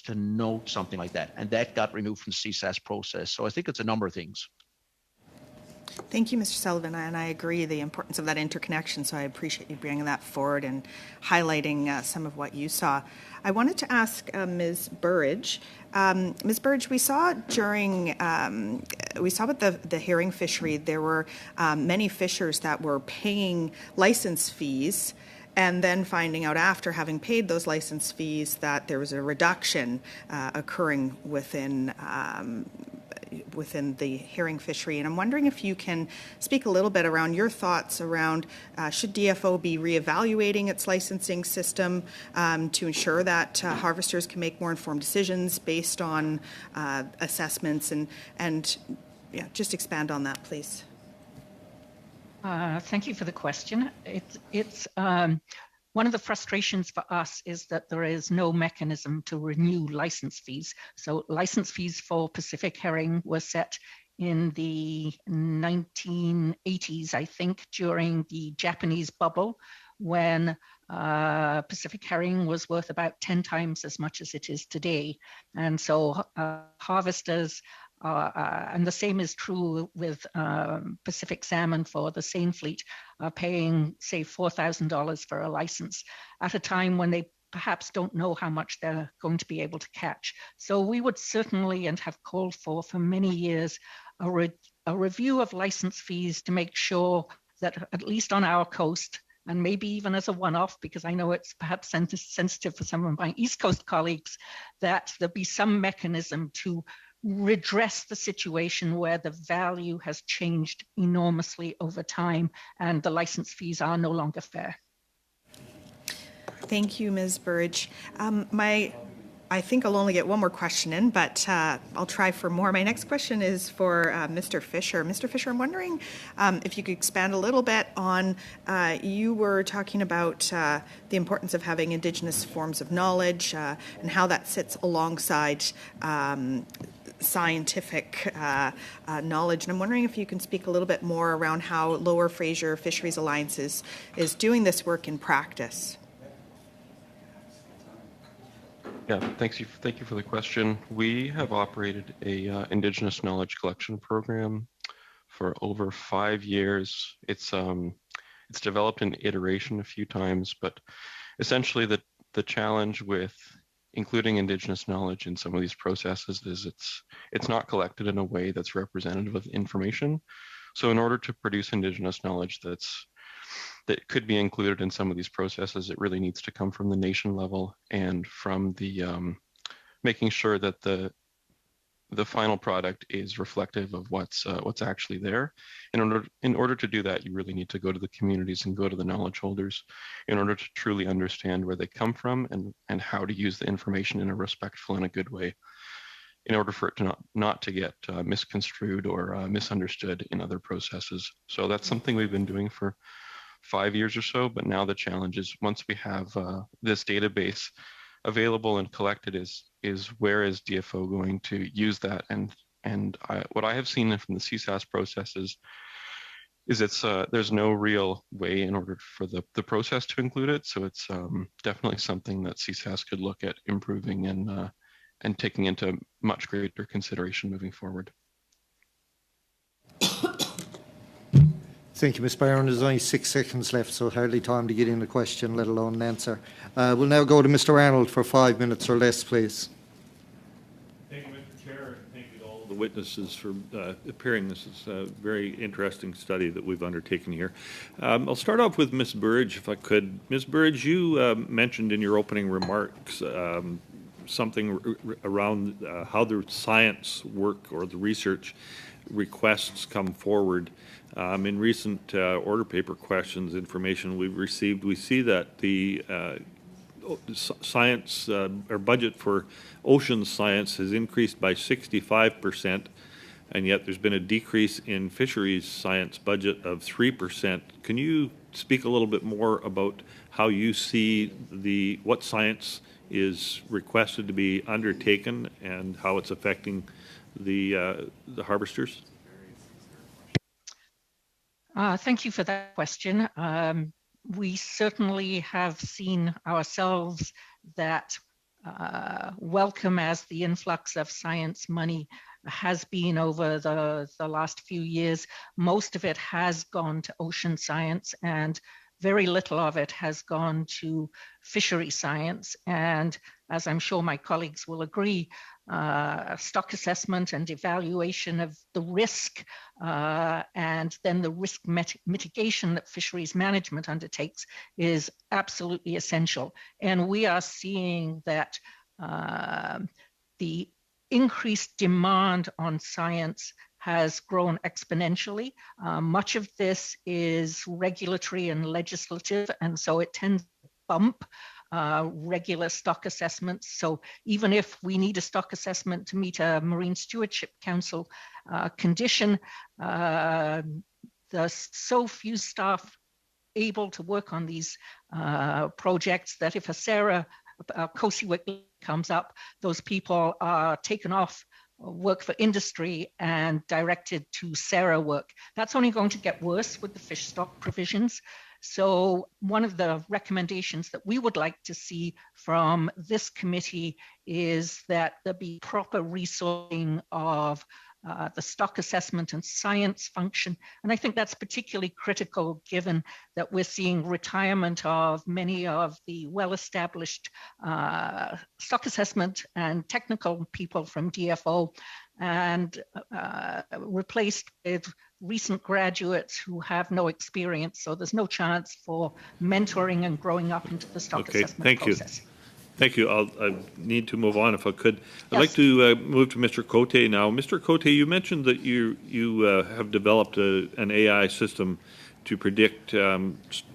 to note something like that, and that got removed from the CSAS process. So I think it's a number of things. Thank you, Mr. Sullivan, and I agree the importance of that interconnection, so I appreciate you bringing that forward and highlighting some of what you saw. I wanted to ask Ms. Burridge. Ms. Burridge, we saw with the herring fishery, there were many fishers that were paying license fees and then finding out after having paid those license fees that there was a reduction occurring within within the herring fishery. And I'm wondering if you can speak a little bit around your thoughts around should DFO be reevaluating its licensing system to ensure that harvesters can make more informed decisions based on assessments, and yeah, just expand on that, please. Thank you for the question. It's one of the frustrations for us is that there is no mechanism to renew license fees. So license fees for Pacific herring were set in the 1980s, I think, during the Japanese bubble, when Pacific herring was worth about 10 times as much as it is today. And so harvesters, and the same is true with Pacific salmon for the seine fleet, are paying, say, $4,000 for a license at a time when they perhaps don't know how much they're going to be able to catch. So we would certainly, and have called for many years, a review of license fees to make sure that at least on our coast, and maybe even as a one-off, because I know it's perhaps sensitive for some of my East Coast colleagues, that there be some mechanism to redress the situation where the value has changed enormously over time and the license fees are no longer fair. Thank you, Ms. Burridge. I think I'll only get one more question in, but I'll try for more. My next question is for Mr. Fisher. Mr. Fisher, I'm wondering if you could expand a little bit on, you were talking about the importance of having Indigenous forms of knowledge and how that sits alongside scientific knowledge. And I'm wondering if you can speak a little bit more around how Lower Fraser Fisheries Alliance is doing this work in practice. Yeah, thank you for the question. We have operated a Indigenous knowledge collection program for over 5 years. It's developed in iteration a few times, but essentially the challenge with including Indigenous knowledge in some of these processes is it's not collected in a way that's representative of information. So in order to produce Indigenous knowledge that could be included in some of these processes, it really needs to come from the nation level and from the making sure that the final product is reflective of what's actually there. In order to do that, you really need to go to the communities and go to the knowledge holders in order to truly understand where they come from and how to use the information in a respectful and a good way, in order for it to not to get misconstrued or misunderstood in other processes. So that's something we've been doing for 5 years or so, but now the challenge is once we have this database available and collected is where is DFO going to use that? And what I have seen from the CSAS processes is there's no real way in order for the process to include it. So it's definitely something that CSAS could look at improving and taking into much greater consideration moving forward. Thank you, Ms. Byron. There's only 6 seconds left, so hardly time to get in a question, let alone an answer. We'll now go to Mr. Arnold for 5 minutes or less, please. Thank you, Mr. Chair, and thank you to all the witnesses for appearing. This is a very interesting study that we've undertaken here. I'll start off with Ms. Burridge, if I could. Ms. Burridge, you mentioned in your opening remarks something around how the science work or the research requests come forward. In recent order paper questions information we've received, we see that the science or budget for ocean science has increased by 65%, and yet there's been a decrease in fisheries science budget of 3%. Can you speak a little bit more about how you see what science is requested to be undertaken and how it's affecting the harvesters? Thank you for that question. We certainly have seen ourselves that welcome as the influx of science money has been over the last few years. Most of it has gone to ocean science and very little of it has gone to fishery science. And as I'm sure my colleagues will agree, stock assessment and evaluation of the risk and then the risk mitigation that fisheries management undertakes is absolutely essential. And we are seeing that the increased demand on science has grown exponentially. Much of this is regulatory and legislative, and so it tends to bump regular stock assessments. So even if we need a stock assessment to meet a Marine Stewardship Council condition, there's so few staff able to work on these projects that if a SARA COSI comes up, those people are taken off work for industry and directed to SARA work. That's only going to get worse with the fish stock provisions. So one of the recommendations that we would like to see from this committee is that there be proper resourcing of the stock assessment and science function. And I think that's particularly critical given that we're seeing retirement of many of the well-established stock assessment and technical people from DFO and replaced with recent graduates who have no experience. So there's no chance for mentoring and growing up into the stock assessment process. Thank you. I need to move on if I could. I'd like to move to Mr. Cote now. Mr. Cote, you mentioned that you have developed an AI system to predict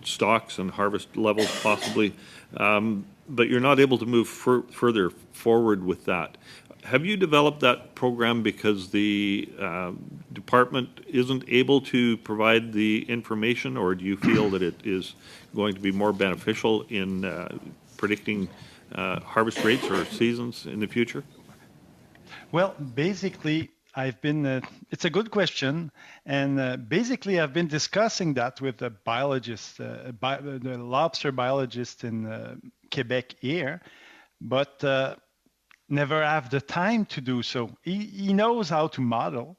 stocks and harvest levels possibly, but you're not able to move further forward with that. Have you developed that program because the department isn't able to provide the information, or do you feel that it is going to be more beneficial in predicting harvest rates or seasons in the future? Well, basically, it's a good question. And basically, I've been discussing that with the biologist, the lobster biologist in Quebec here, but never have the time to do so. He knows how to model,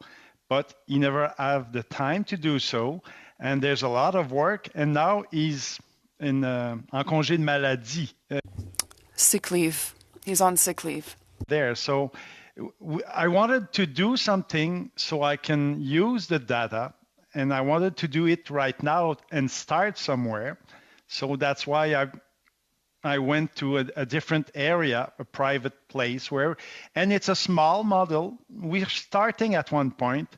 but he never have the time to do so. And there's a lot of work. And now he's en congé de maladie. Sick leave. He's on sick leave. There. So I wanted to do something so I can use the data, and I wanted to do it right now and start somewhere. So that's why I went to a different area, a private place and it's a small model. We're starting at one point,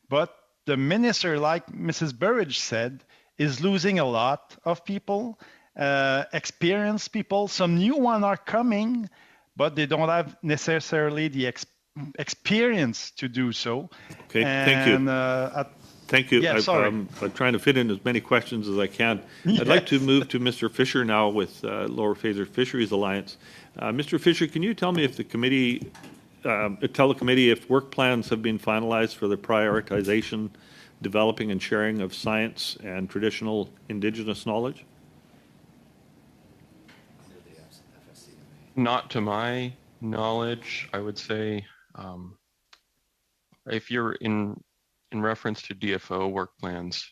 but the minister, like Mrs. Burridge said, is losing a lot of people. Experienced people. Some new ones are coming, but they don't have necessarily the experience to do so. Okay, thank you. Thank you. Yeah, sorry. I'm trying to fit in as many questions as I can. Yes. I'd like to move to Mr. Fisher now with Lower Fraser Fisheries Alliance. Mr. Fisher, can you tell me if the committee, tell the committee if work plans have been finalized for the prioritization, developing and sharing of science and traditional Indigenous knowledge? Not to my knowledge, I would say. If you're in reference to DFO work plans,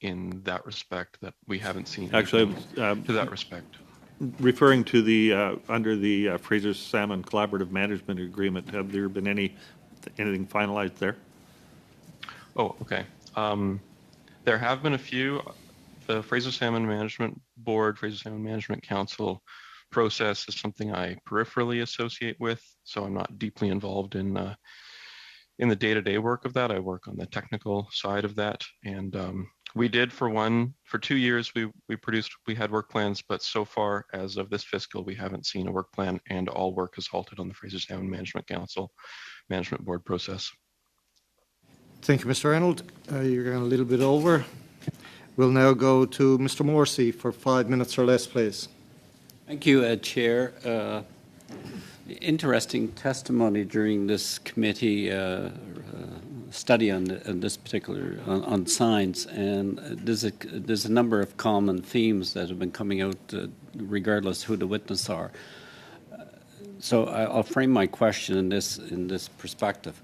in that respect, that we haven't seen. Actually, to that respect, referring to the under the Fraser Salmon Collaborative Management Agreement, have there been anything finalized there? Oh, okay. There have been a few. The Fraser Salmon Management Board, Fraser Salmon Management Council process is something I peripherally associate with, so I'm not deeply involved in the day-to-day work of that. I work on the technical side of that, and we did for 2 years we had work plans, but so far as of this fiscal we haven't seen a work plan, and all work is halted on the Fraser Salmon Management Council Management Board process. Thank you, Mr. Reynolds. You're going a little bit over. We'll now go to Mr. Morrissey for 5 minutes or less, please. Thank you, Chair. Interesting testimony during this committee study on this particular on science, and there's a number of common themes that have been coming out, regardless who the witness are. So I'll frame my question in this perspective.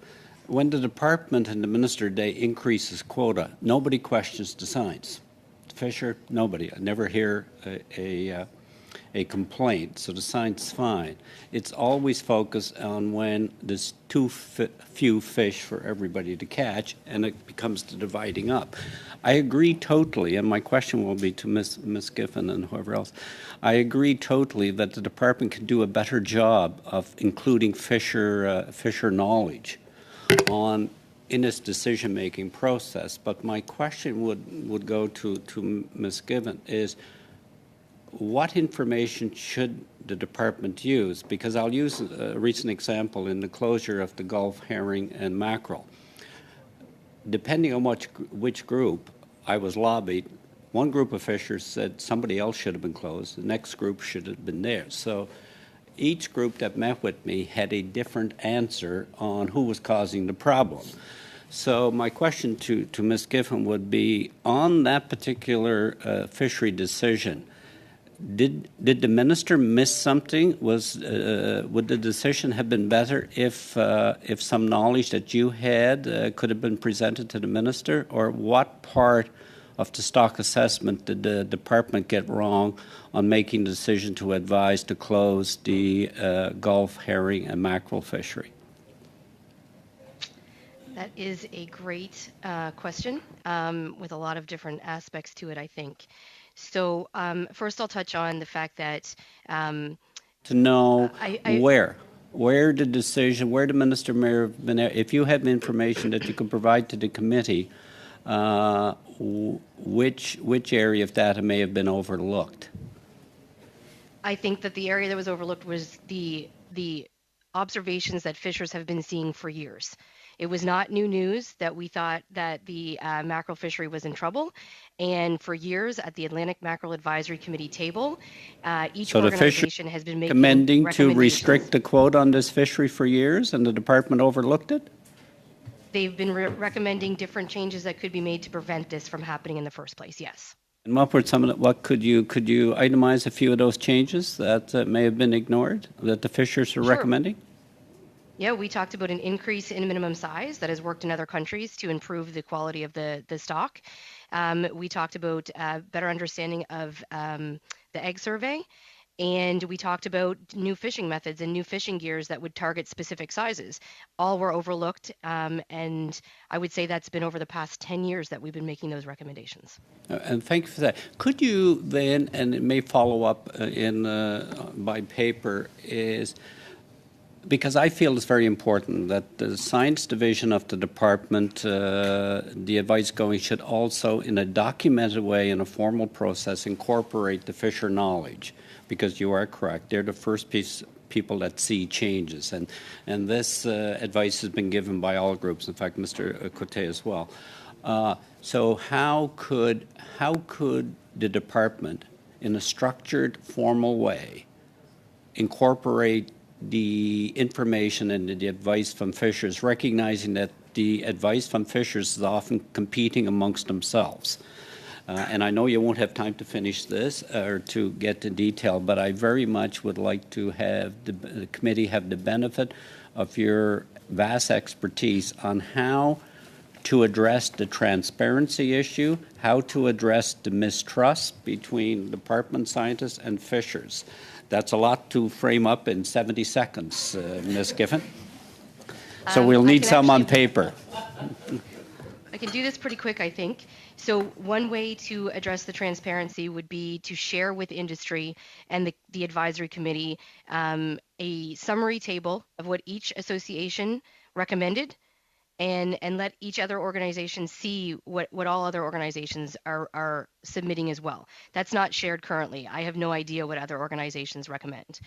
When the department and the minister today increases quota, nobody questions the science. Fisher, nobody. I never hear a complaint, so the sign's fine. It's always focused on when there's too few fish for everybody to catch, and it becomes the dividing up. I agree totally, and my question will be to Ms. Giffen and whoever else. I agree totally that the department can do a better job of including fisher knowledge in its decision-making process. But my question would go to Ms. Giffen is, what information should the department use? Because I'll use a recent example in the closure of the Gulf herring and mackerel. Depending on which group I was lobbied, one group of fishers said somebody else should have been closed, the next group should have been theirs. So each group that met with me had a different answer on who was causing the problem. So my question to Ms. Giffen would be, on that particular fishery decision, did the minister miss something? Would the decision have been better if some knowledge that you had could have been presented to the minister? Or what part of the stock assessment did the department get wrong on making the decision to advise to close the Gulf herring and mackerel fishery? That is a great question with a lot of different aspects to it, I think. So first I'll touch on the fact that to know where the minister may have been, if you have information that you can provide to the committee, which area of data may have been overlooked? I think that the area that was overlooked was the observations that fishers have been seeing for years. It was not new news that we thought that the mackerel fishery was in trouble. And for years at the Atlantic Mackerel Advisory Committee table, each organization has been making recommending to recommendations. Restrict the quote on this fishery for years, and the department overlooked it? They've been recommending different changes that could be made to prevent this from happening in the first place, yes. And what were some of the, what could you itemize a few of those changes that may have been ignored, that the fishers are recommending? Yeah, we talked about an increase in minimum size that has worked in other countries to improve the quality of the stock. We talked about better understanding of the egg survey, and we talked about new fishing methods and new fishing gears that would target specific sizes. All were overlooked, and I would say that's been over the past 10 years that we've been making those recommendations. And thank you for that. Could you then, and it may follow up by paper, is because I feel it's very important that the science division of the department, the advice going, should also, in a documented way, in a formal process, incorporate the fisher knowledge, because you are correct. They're the first people that see changes. And this advice has been given by all groups, in fact, Mr. Cote as well. So how could the department, in a structured, formal way, incorporate the information and the advice from fishers, recognizing that the advice from fishers is often competing amongst themselves? And I know you won't have time to finish this or to get to detail, but I very much would like to have the committee have the benefit of your vast expertise on how to address the transparency issue, how to address the mistrust between department scientists and fishers. That's a lot to frame up in 70 seconds, Ms. Giffen. So we'll need some on paper. I can do this pretty quick, I think. So one way to address the transparency would be to share with industry and the advisory committee a summary table of what each association recommended, and let each other organization see what all other organizations are submitting as well. That's not shared currently. I have no idea what other organizations recommend.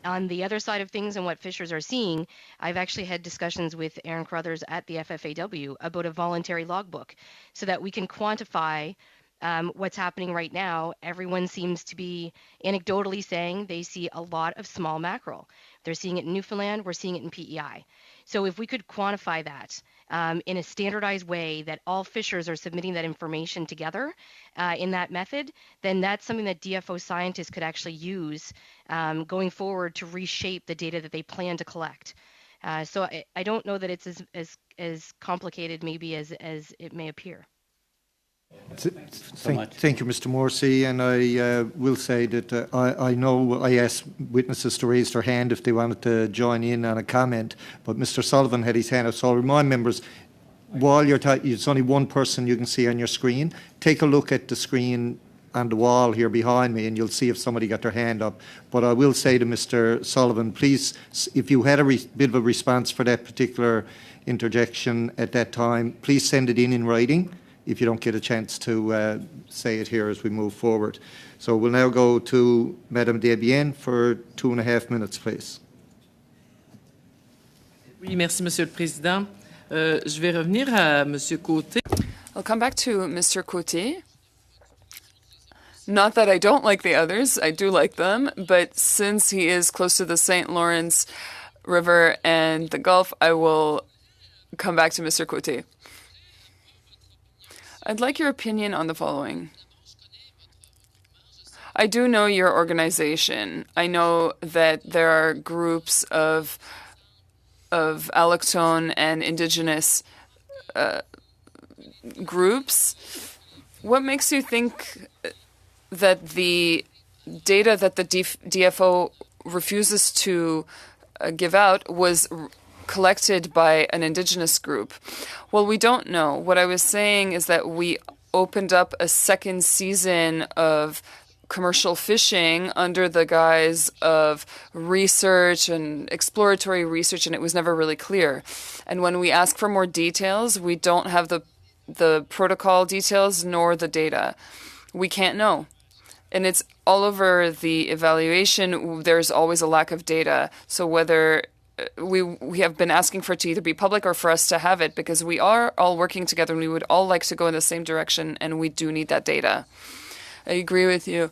On the other side of things and what fishers are seeing, I've actually had discussions with Aaron Carruthers at the FFAW about a voluntary logbook so that we can quantify what's happening right now. Everyone seems to be anecdotally saying they see a lot of small mackerel. They're seeing it in Newfoundland, we're seeing it in PEI. So if we could quantify that in a standardized way, that all fishers are submitting that information together in that method, then that's something that DFO scientists could actually use going forward to reshape the data that they plan to collect. So I don't know that it's as complicated maybe as it may appear. Thank you, Mr. Morrissey. And I will say that I know I asked witnesses to raise their hand if they wanted to join in on a comment, but Mr. Sullivan had his hand up. So I'll remind members, while you're talking, it's only one person you can see on your screen. Take a look at the screen on the wall here behind me and you'll see if somebody got their hand up. But I will say to Mr. Sullivan, please, if you had a bit of a response for that particular interjection at that time, please send it in writing if you don't get a chance to say it here as we move forward. So we'll now go to Madame Desbiens for 2.5 minutes, please. Oui, merci, Monsieur le Président. Je vais revenir à Monsieur Côté. I'll come back to Mr. Côté. Not that I don't like the others, I do like them, but since he is close to the St. Lawrence River and the Gulf, I will come back to Mr. Côté. I'd like your opinion on the following. I do know your organization. I know that there are groups of allochtone and indigenous groups. What makes you think that the data that the DFO refuses to give out was collected by an indigenous group? Well, we don't know. What I was saying is that we opened up a second season of commercial fishing under the guise of research and exploratory research, and it was never really clear. And when we ask for more details, we don't have the protocol details nor the data. We can't know. And it's all over the evaluation. There's always a lack of data. So whether we have been asking for it to either be public or for us to have it, because we are all working together and we would all like to go in the same direction, and we do need that data. I agree with you,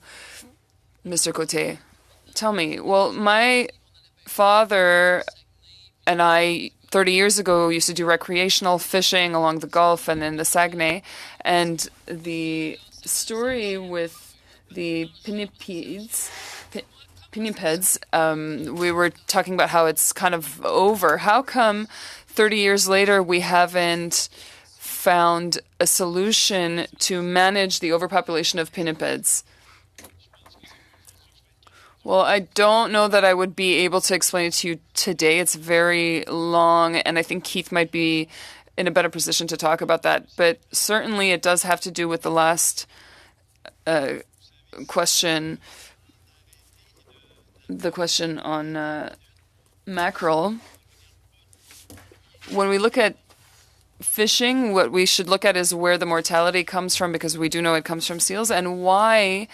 Mr. Côté. Tell me, well, my father and I 30 years ago used to do recreational fishing along the Gulf and in the Saguenay, and the story with the pinnipeds, we were talking about how it's kind of over. How come 30 years later we haven't found a solution to manage the overpopulation of pinnipeds? Well, I don't know that I would be able to explain it to you today. It's very long, and I think Keith might be in a better position to talk about that. But certainly it does have to do with the last question, the question on mackerel. When we look at fishing, what we should look at is where the mortality comes from, because we do know it comes from seals, and why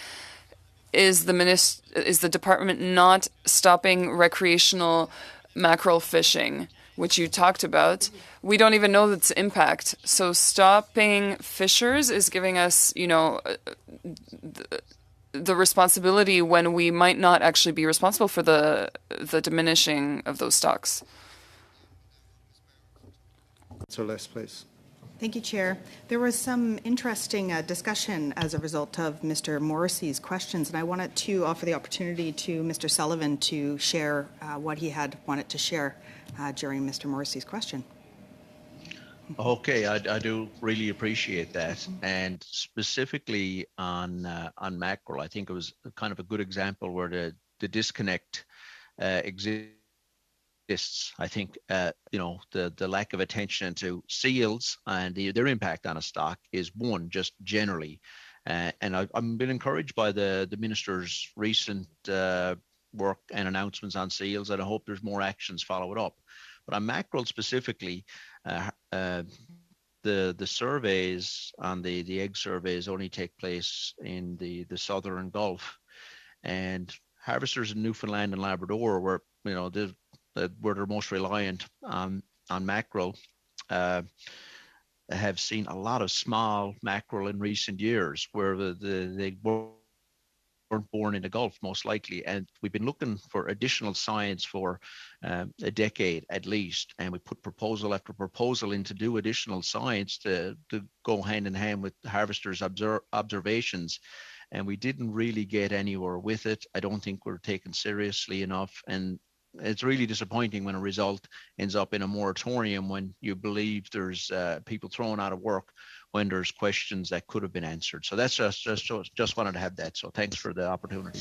is the department not stopping recreational mackerel fishing, which you talked about? We don't even know its impact. So stopping fishers is giving us, the responsibility when we might not actually be responsible for the diminishing of those stocks. So less, please. Thank you, Chair. There was some interesting discussion as a result of Mr. Morrissey's questions, and I wanted to offer the opportunity to Mr. Sullivan to share what he had wanted to share during Mr. Morrissey's question. Okay, I do really appreciate that, and specifically on mackerel, I think it was kind of a good example where the disconnect exists. I think the lack of attention to seals and their impact on a stock is one, just generally, and I've been encouraged by the minister's recent work and announcements on seals, and I hope there's more actions followed up. But on mackerel specifically, the surveys on the egg surveys only take place in the southern Gulf, and harvesters in Newfoundland and Labrador, where they're most reliant on mackerel, have seen a lot of small mackerel in recent years, where they weren't born in the Gulf, most likely. And we've been looking for additional science for a decade at least, and we put proposal after proposal in to do additional science to go hand in hand with harvesters' observations, and we didn't really get anywhere with it. I don't think we're taken seriously enough, and it's really disappointing when a result ends up in a moratorium when you believe there's people thrown out of work when there's questions that could have been answered. So that's just wanted to have that. So thanks for the opportunity.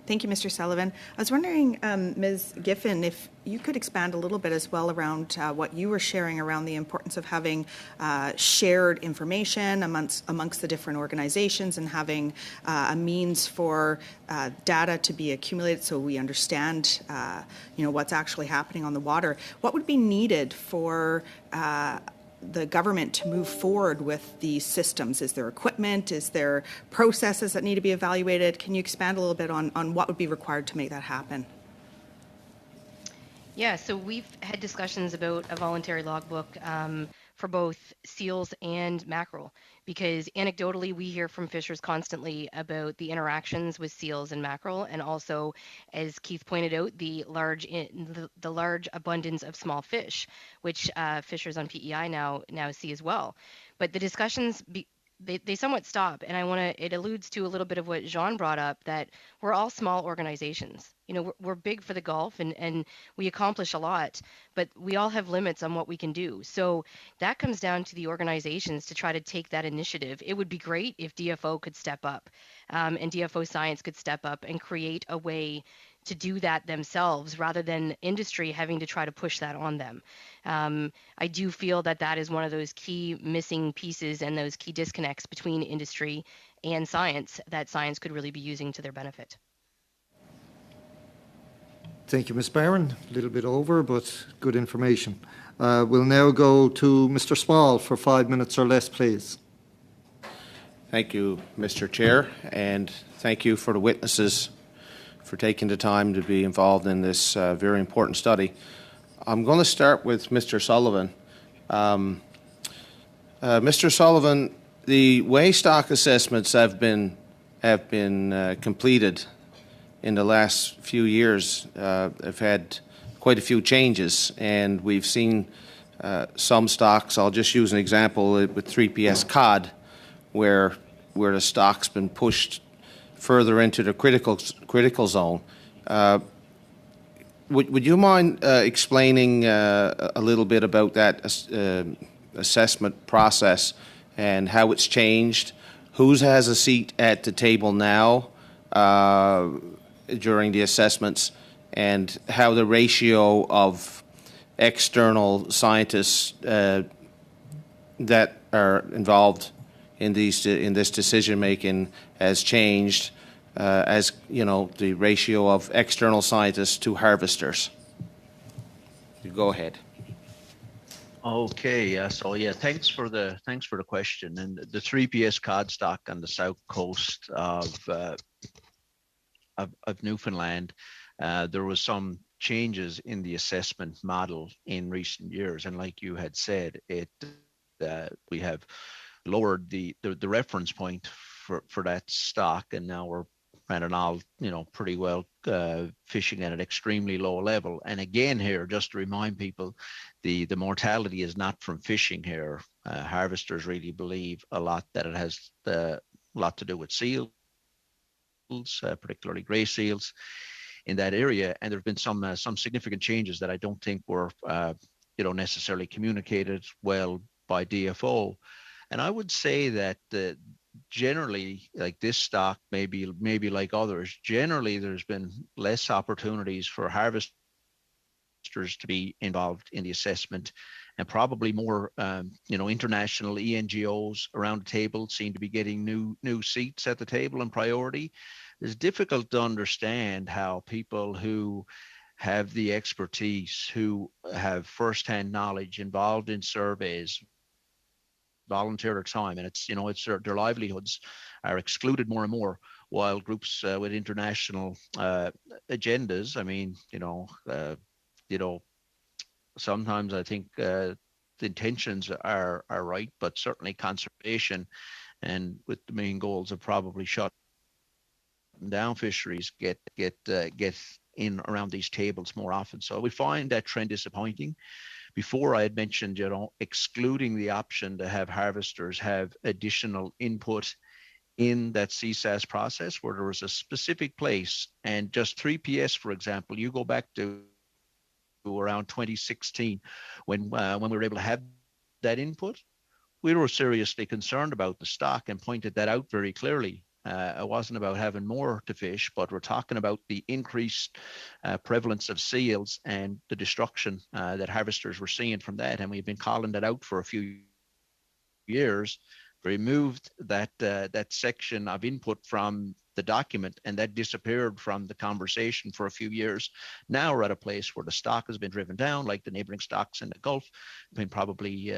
Thank you, Mr. Sullivan. I was wondering, Ms. Giffen, if you could expand a little bit as well around what you were sharing around the importance of having shared information amongst the different organizations and having a means for data to be accumulated so we understand, what's actually happening on the water. What would be needed for the government to move forward with these systems? Is there equipment? Is there processes that need to be evaluated? Can you expand a little bit on what would be required to make that happen? Yeah, so we've had discussions about a voluntary logbook for both seals and mackerel, because anecdotally we hear from fishers constantly about the interactions with seals and mackerel, and also, as Keith pointed out, the large abundance of small fish, which fishers on PEI now see as well. But the discussions they somewhat stop, and it alludes to a little bit of what Jean brought up, that we're all small organizations. We're big for the Gulf, and we accomplish a lot, but we all have limits on what we can do. So that comes down to the organizations to try to take that initiative. It would be great if DFO could step up, and DFO Science could step up and create a way to do that themselves, rather than industry having to try to push that on them. I do feel that is one of those key missing pieces and those key disconnects between industry and science that science could really be using to their benefit. Thank you, Ms. Barron. A little bit over, but good information. We'll now go to Mr. Small for 5 minutes or less, please. Thank you, Mr. Chair, and thank you for the witnesses for taking the time to be involved in this very important study. I'm going to start with Mr. Sullivan. Mr. Sullivan, the way stock assessments have been completed in the last few years have had quite a few changes, and we've seen some stocks. I'll just use an example with 3PS cod, where the stock's been pushed further into the critical zone. Would you mind explaining a little bit about that assessment process and how it's changed? Who has a seat at the table now during the assessments, and how the ratio of external scientists that are involved in this decision making has changed, as the ratio of external scientists to harvesters? You go ahead. Okay, thanks for the question. And the 3PS cod stock on the south coast of Newfoundland, there was some changes in the assessment model in recent years, and like you had said, we have lowered the reference point for that stock, and now we're running all pretty well fishing at an extremely low level. And again, here, just to remind people, the mortality is not from fishing here. Harvesters really believe a lot that it has a lot to do with seals, particularly gray seals in that area. And there have been some significant changes that I don't think were necessarily communicated well by DFO. And I would say that generally, like this stock, maybe like others, generally there's been less opportunities for harvesters to be involved in the assessment, and probably more international ENGOs around the table seem to be getting new seats at the table and priority. It's difficult to understand how people who have the expertise, who have firsthand knowledge, involved in surveys, volunteer their time, and it's their livelihoods are excluded more and more, while groups with international agendas, sometimes I think the intentions are right, but certainly conservation and with the main goals of probably shutting down fisheries get in around these tables more often. So we find that trend disappointing. Before, I had mentioned, excluding the option to have harvesters have additional input in that CSAS process, where there was a specific place. And just 3PS, for example, you go back to around 2016 when we were able to have that input. we were seriously concerned about the stock and pointed that out very clearly. It wasn't about having more to fish, but we're talking about the increased prevalence of seals and the destruction that harvesters were seeing from that. And we've been calling that out for a few years. We removed that section of input from the document, and that disappeared from the conversation for a few years. Now we're at a place where the stock has been driven down, like the neighboring stocks in the Gulf, been probably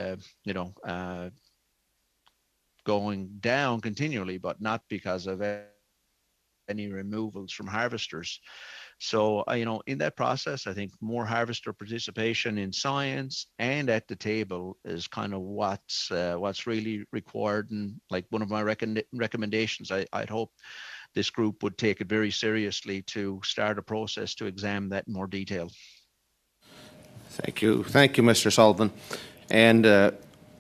going down continually, but not because of any removals from harvesters. So, in that process, I think more harvester participation in science and at the table is kind of what's really required. And like one of my recommendations, I'd hope this group would take it very seriously to start a process to examine that in more detail. Thank you, Mr. Sullivan. And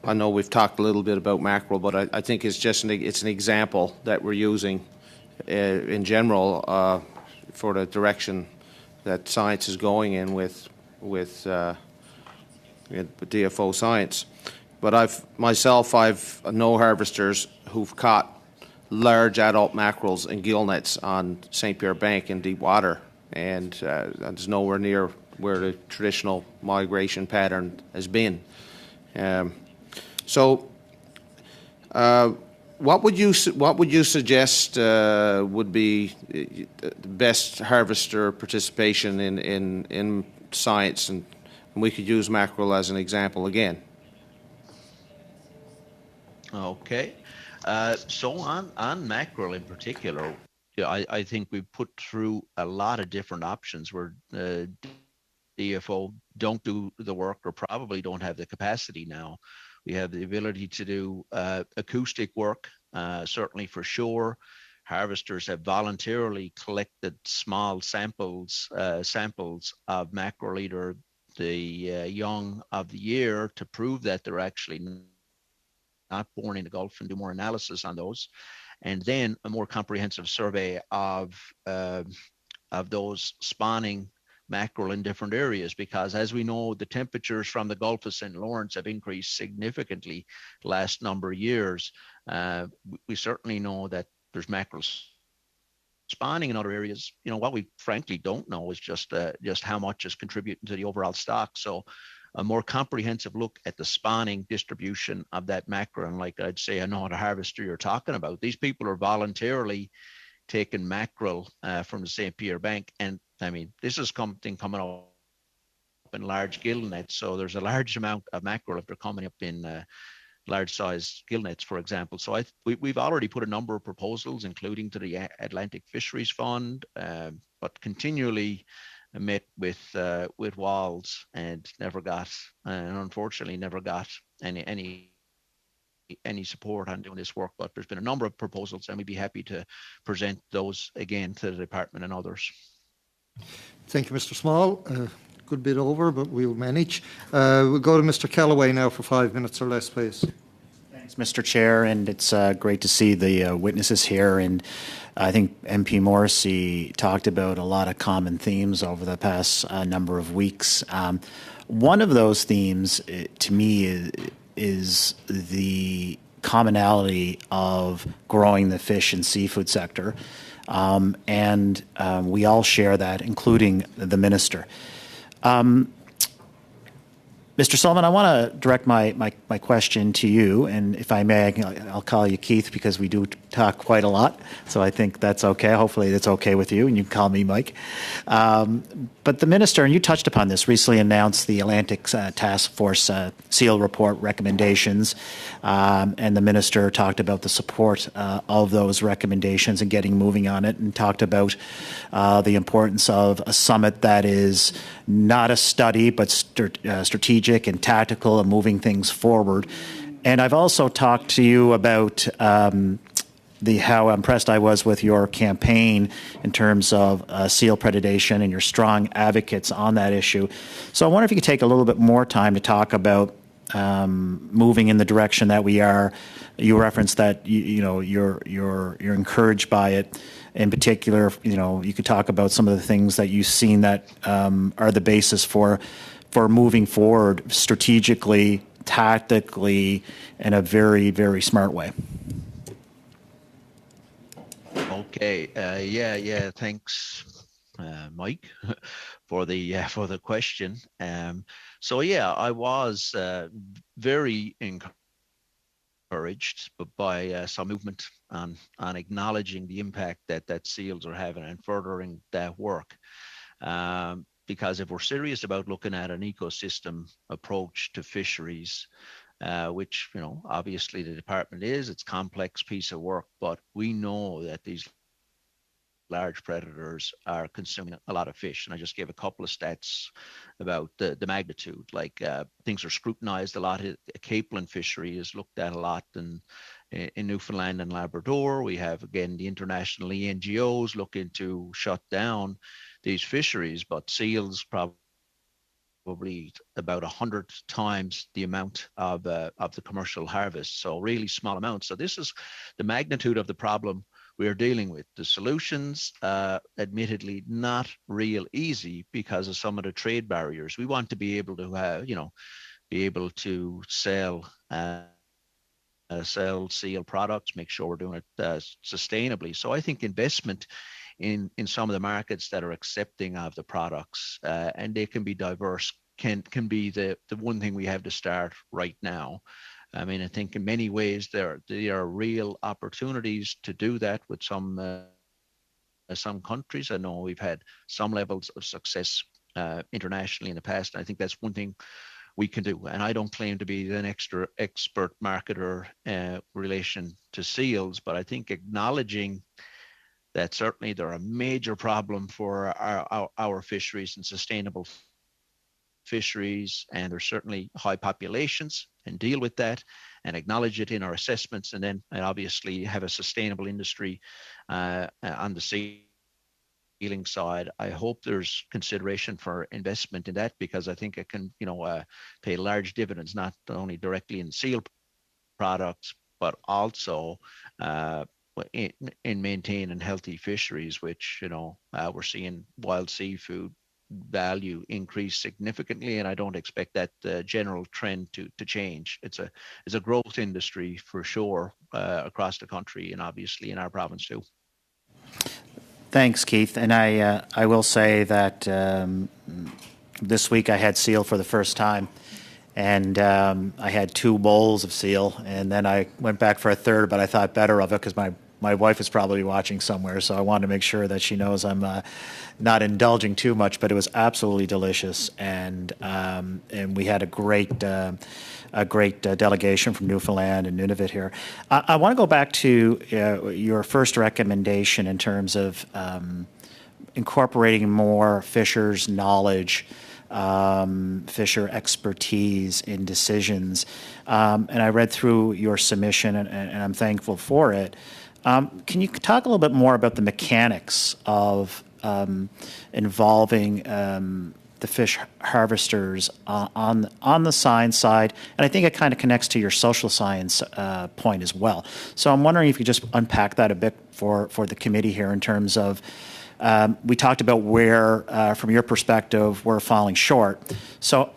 I know we've talked a little bit about mackerel, but I think it's an example that we're using in general for the direction that science is going in with DFO science. But I've known harvesters who've caught large adult mackerels in gill nets on St. Pierre Bank in deep water, and it's nowhere near where the traditional migration pattern has been. What would you suggest would be the best harvester participation in science, and we could use mackerel as an example again? Okay, so on mackerel in particular, I think we've put through a lot of different options where DFO don't do the work or probably don't have the capacity now. We have the ability to do acoustic work, certainly for shore. Harvesters have voluntarily collected small samples of mackerel, either the young of the year, to prove that they're actually not born in the Gulf, and do more analysis on those. And then a more comprehensive survey of those spawning mackerel in different areas, because as we know, the temperatures from the Gulf of St. Lawrence have increased significantly the last number of years. We certainly know that there's mackerel spawning in other areas. What we frankly don't know is just how much is contributing to the overall stock. So a more comprehensive look at the spawning distribution of that mackerel. And like I'd say, I know what a harvester you're talking about. These people are voluntarily taking mackerel from the St. Pierre Bank. And I mean, this is something coming up in large gill nets. So there's a large amount of mackerel if they're coming up in large size gill nets, for example. So we've already put a number of proposals, including to the Atlantic Fisheries Fund, but continually met with walls and unfortunately never got any support on doing this work. But there's been a number of proposals, and we'd be happy to present those again to the department and others. Thank you, Mr. Small. Good bit over, but we'll manage. We'll go to Mr. Callaway now for 5 minutes or less, please. Thanks, Mr. Chair, and it's great to see the witnesses here. And I think MP Morrissey talked about a lot of common themes over the past number of weeks. One of those themes, to me, is the commonality of growing the fish and seafood sector. And we all share that, including the minister. Mr. Sullivan, I want to direct my question to you, and if I may, I'll call you Keith because we do talk quite a lot, so I think that's okay. Hopefully that's okay with you, and you can call me Mike. But the minister, and you touched upon this, recently announced the Atlantic Task Force SEAL report recommendations, and the minister talked about the support of those recommendations and getting moving on it, and talked about the importance of a summit that is not a study, but strategic and tactical and moving things forward. And I've also talked to you about how impressed I was with your campaign in terms of seal predation and your strong advocates on that issue. So I wonder if you could take a little bit more time to talk about moving in the direction that we are. You referenced that you're encouraged by it. In particular, you could talk about some of the things that you've seen that are the basis for moving forward strategically tactically in a very, very smart way? Okay. Yeah. Thanks, Mike, for the question. So yeah, I was very encouraged by some movement on acknowledging the impact that seals are having and furthering that work. Because if we're serious about looking at an ecosystem approach to fisheries, which obviously the department is, it's a complex piece of work, but we know that these large predators are consuming a lot of fish. And I just gave a couple of stats about the magnitude. Like things are scrutinized a lot. Capelin fishery is looked at a lot in Newfoundland and Labrador. We have, again, the international NGOs looking to shut down these fisheries, but seals probably about 100 times the amount of the commercial harvest. So really small amounts. So this is the magnitude of the problem we're dealing with. The solutions, admittedly, not real easy because of some of the trade barriers. We want to be able to, be able to sell seal products, make sure we're doing it sustainably. So I think investment in some of the markets that are accepting of the products, and they can be diverse, can be the one thing we have to start right now. I mean, I think in many ways there are real opportunities to do that with some countries. I know we've had some levels of success internationally in the past. I think that's one thing we can do. And I don't claim to be an extra expert marketer relation to seals, but I think acknowledging that certainly they're a major problem for our fisheries and sustainable fisheries, and there's certainly high populations, and deal with that and acknowledge it in our assessments, and then obviously have a sustainable industry on the sealing side. I hope there's consideration for investment in that, because I think it can pay large dividends, not only directly in seal products, but also in maintaining healthy fisheries, which we're seeing wild seafood value increase significantly, and I don't expect that general trend to change. It's a growth industry for sure across the country, and obviously in our province too. Thanks, Keith. And I will say that this week I had seal for the first time, and I had 2 bowls of seal, and then I went back for a third, but I thought better of it because my wife is probably watching somewhere, so I wanted to make sure that she knows I'm not indulging too much. But it was absolutely delicious, and we had a great delegation from Newfoundland and Nunavut here. I want to go back to your first recommendation in terms of incorporating more fishers' knowledge, fisher expertise in decisions. And I read through your submission, and I'm thankful for it. Can you talk a little bit more about the mechanics of involving the fish harvesters on the science side? And I think it kind of connects to your social science point as well. So I'm wondering if you just unpack that a bit for the committee here in terms of, we talked about where, from your perspective, we're falling short. So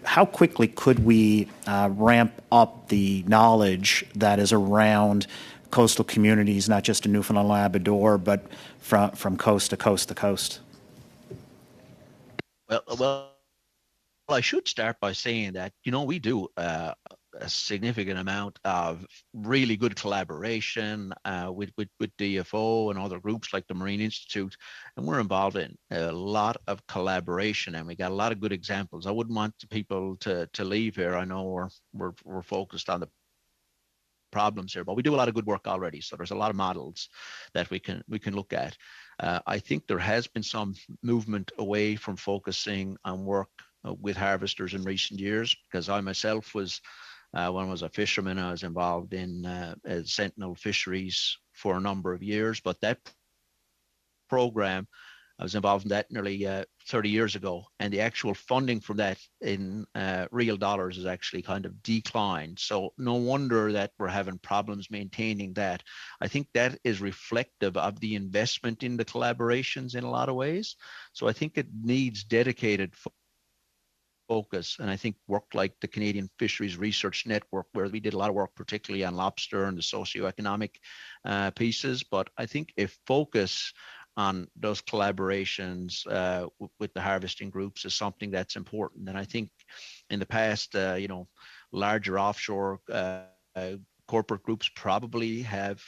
how quickly could we ramp up the knowledge that is around coastal communities, not just in Newfoundland and Labrador, but from coast to coast to coast? Well, I should start by saying that, we do a significant amount of really good collaboration with DFO and other groups like the Marine Institute, and we're involved in a lot of collaboration, and we got a lot of good examples. I wouldn't want people to leave here. I know we're focused on the problems here, but we do a lot of good work already. So there's a lot of models that we can look at. I think there has been some movement away from focusing on work with harvesters in recent years, because I myself was, when I was a fisherman, I was involved in Sentinel Fisheries for a number of years, but that program, I was involved in that nearly 30 years ago, and the actual funding for that in real dollars has actually kind of declined. So no wonder that we're having problems maintaining that. I think that is reflective of the investment in the collaborations in a lot of ways. So I think it needs dedicated focus. And I think work like the Canadian Fisheries Research Network, where we did a lot of work, particularly on lobster and the socioeconomic pieces. But I think a focus on those collaborations with the harvesting groups is something that's important. And I think in the past, larger offshore corporate groups probably have,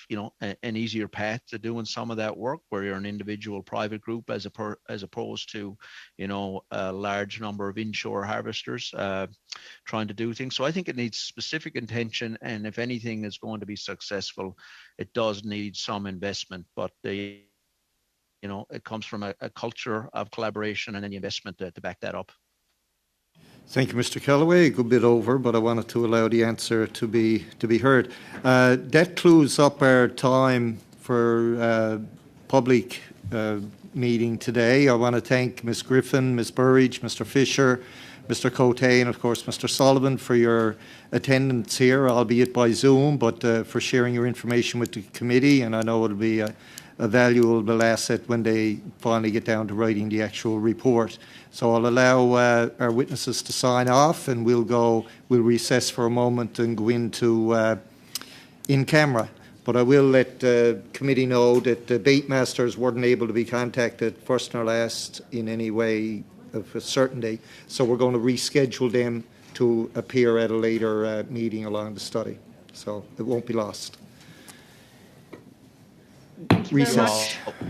an easier path to doing some of that work, where you're an individual private group as opposed to, a large number of inshore harvesters trying to do things. So I think it needs specific intention, and if anything is going to be successful, it does need some investment. But it comes from a culture of collaboration and then the investment to back that up. Thank you, Mr. Callaway. A good bit over, but I wanted to allow the answer to be heard. That closes up our time for public meeting today. I want to thank Ms. Griffin, Ms. Burridge, Mr. Fisher, Mr. Cote, and of course Mr. Sullivan for your attendance here, albeit by Zoom, but for sharing your information with the committee. And I know it'll be a valuable asset when they finally get down to writing the actual report. So I'll allow our witnesses to sign off, and we'll recess for a moment and go into in camera. But I will let the committee know that the bait masters weren't able to be contacted first nor last in any way of a certainty. So we're going to reschedule them to appear at a later meeting along the study. So it won't be lost. Thank you very Recess. much.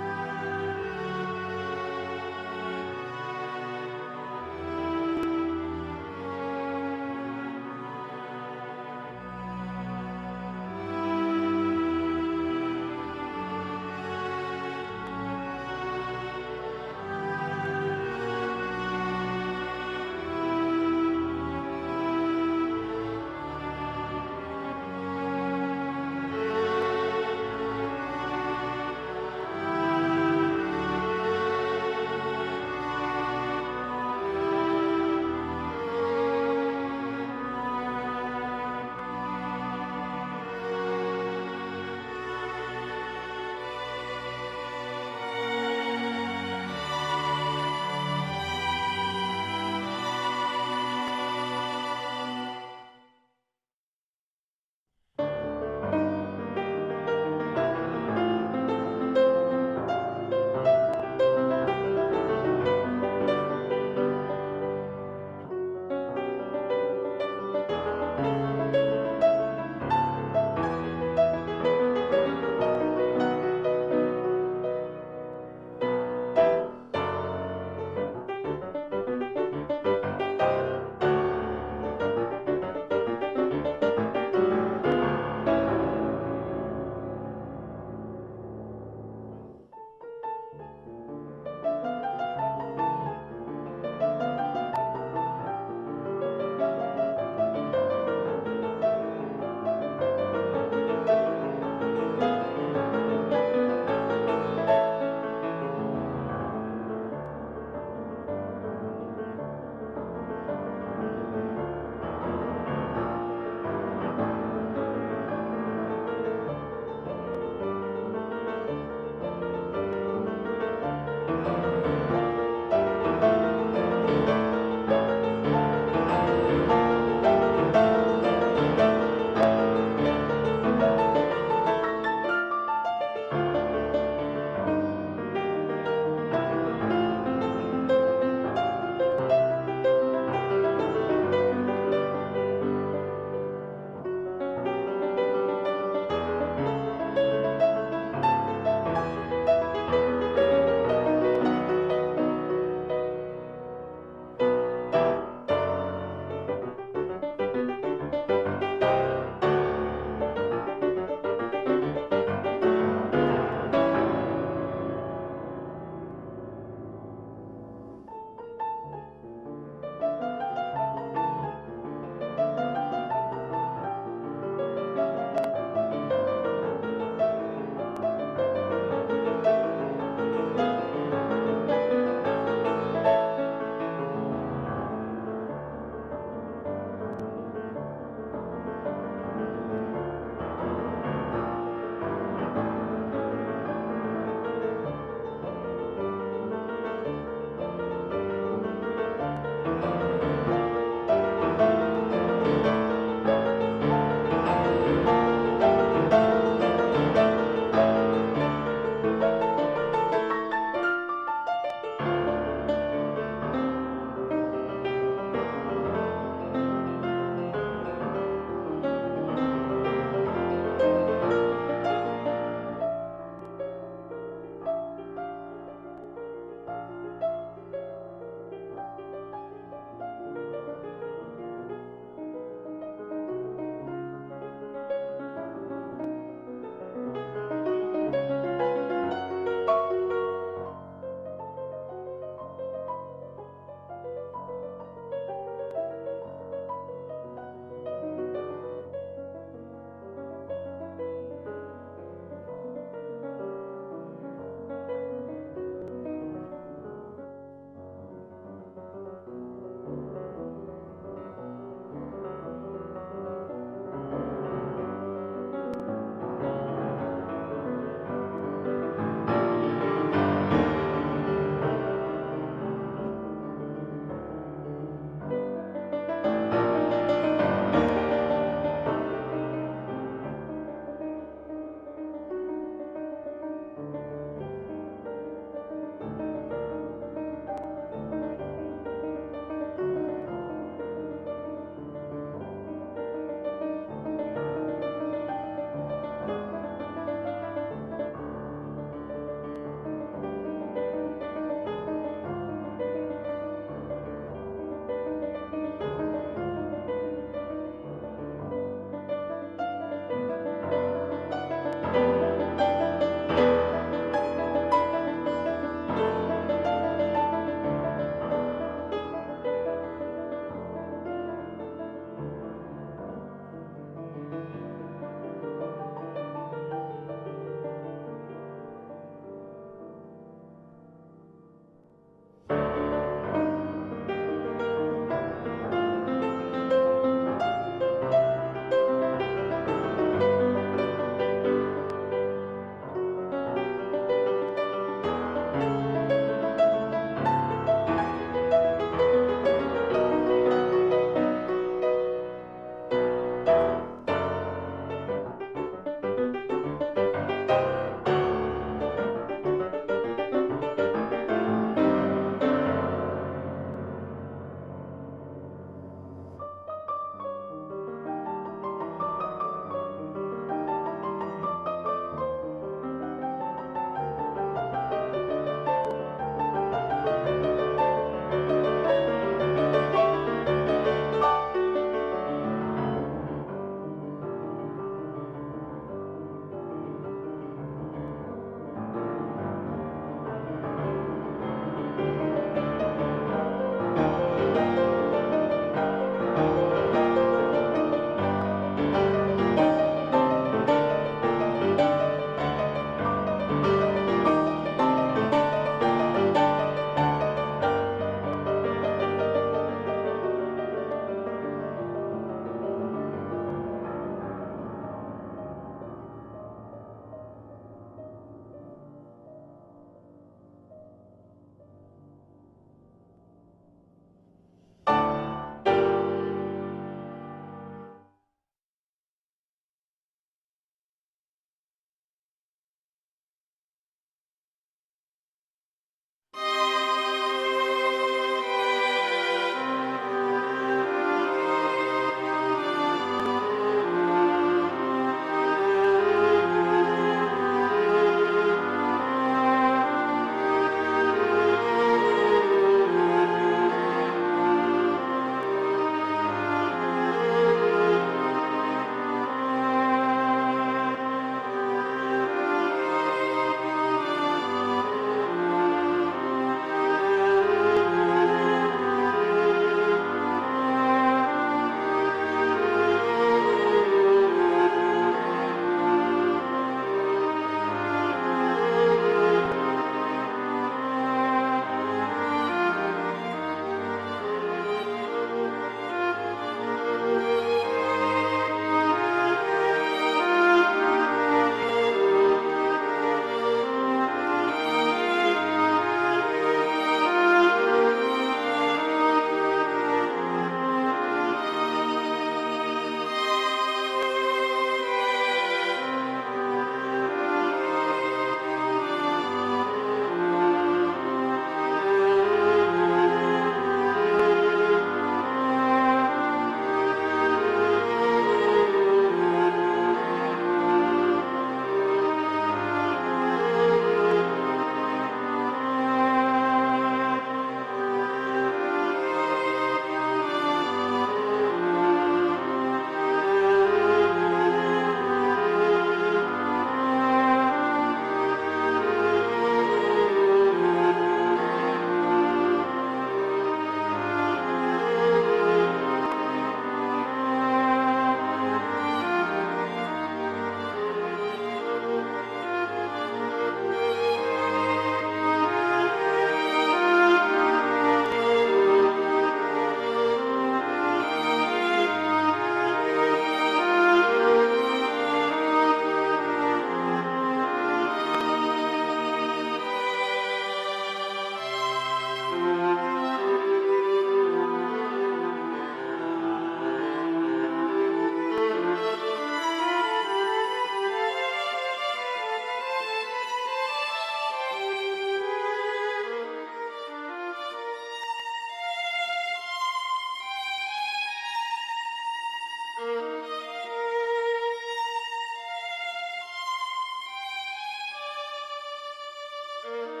you.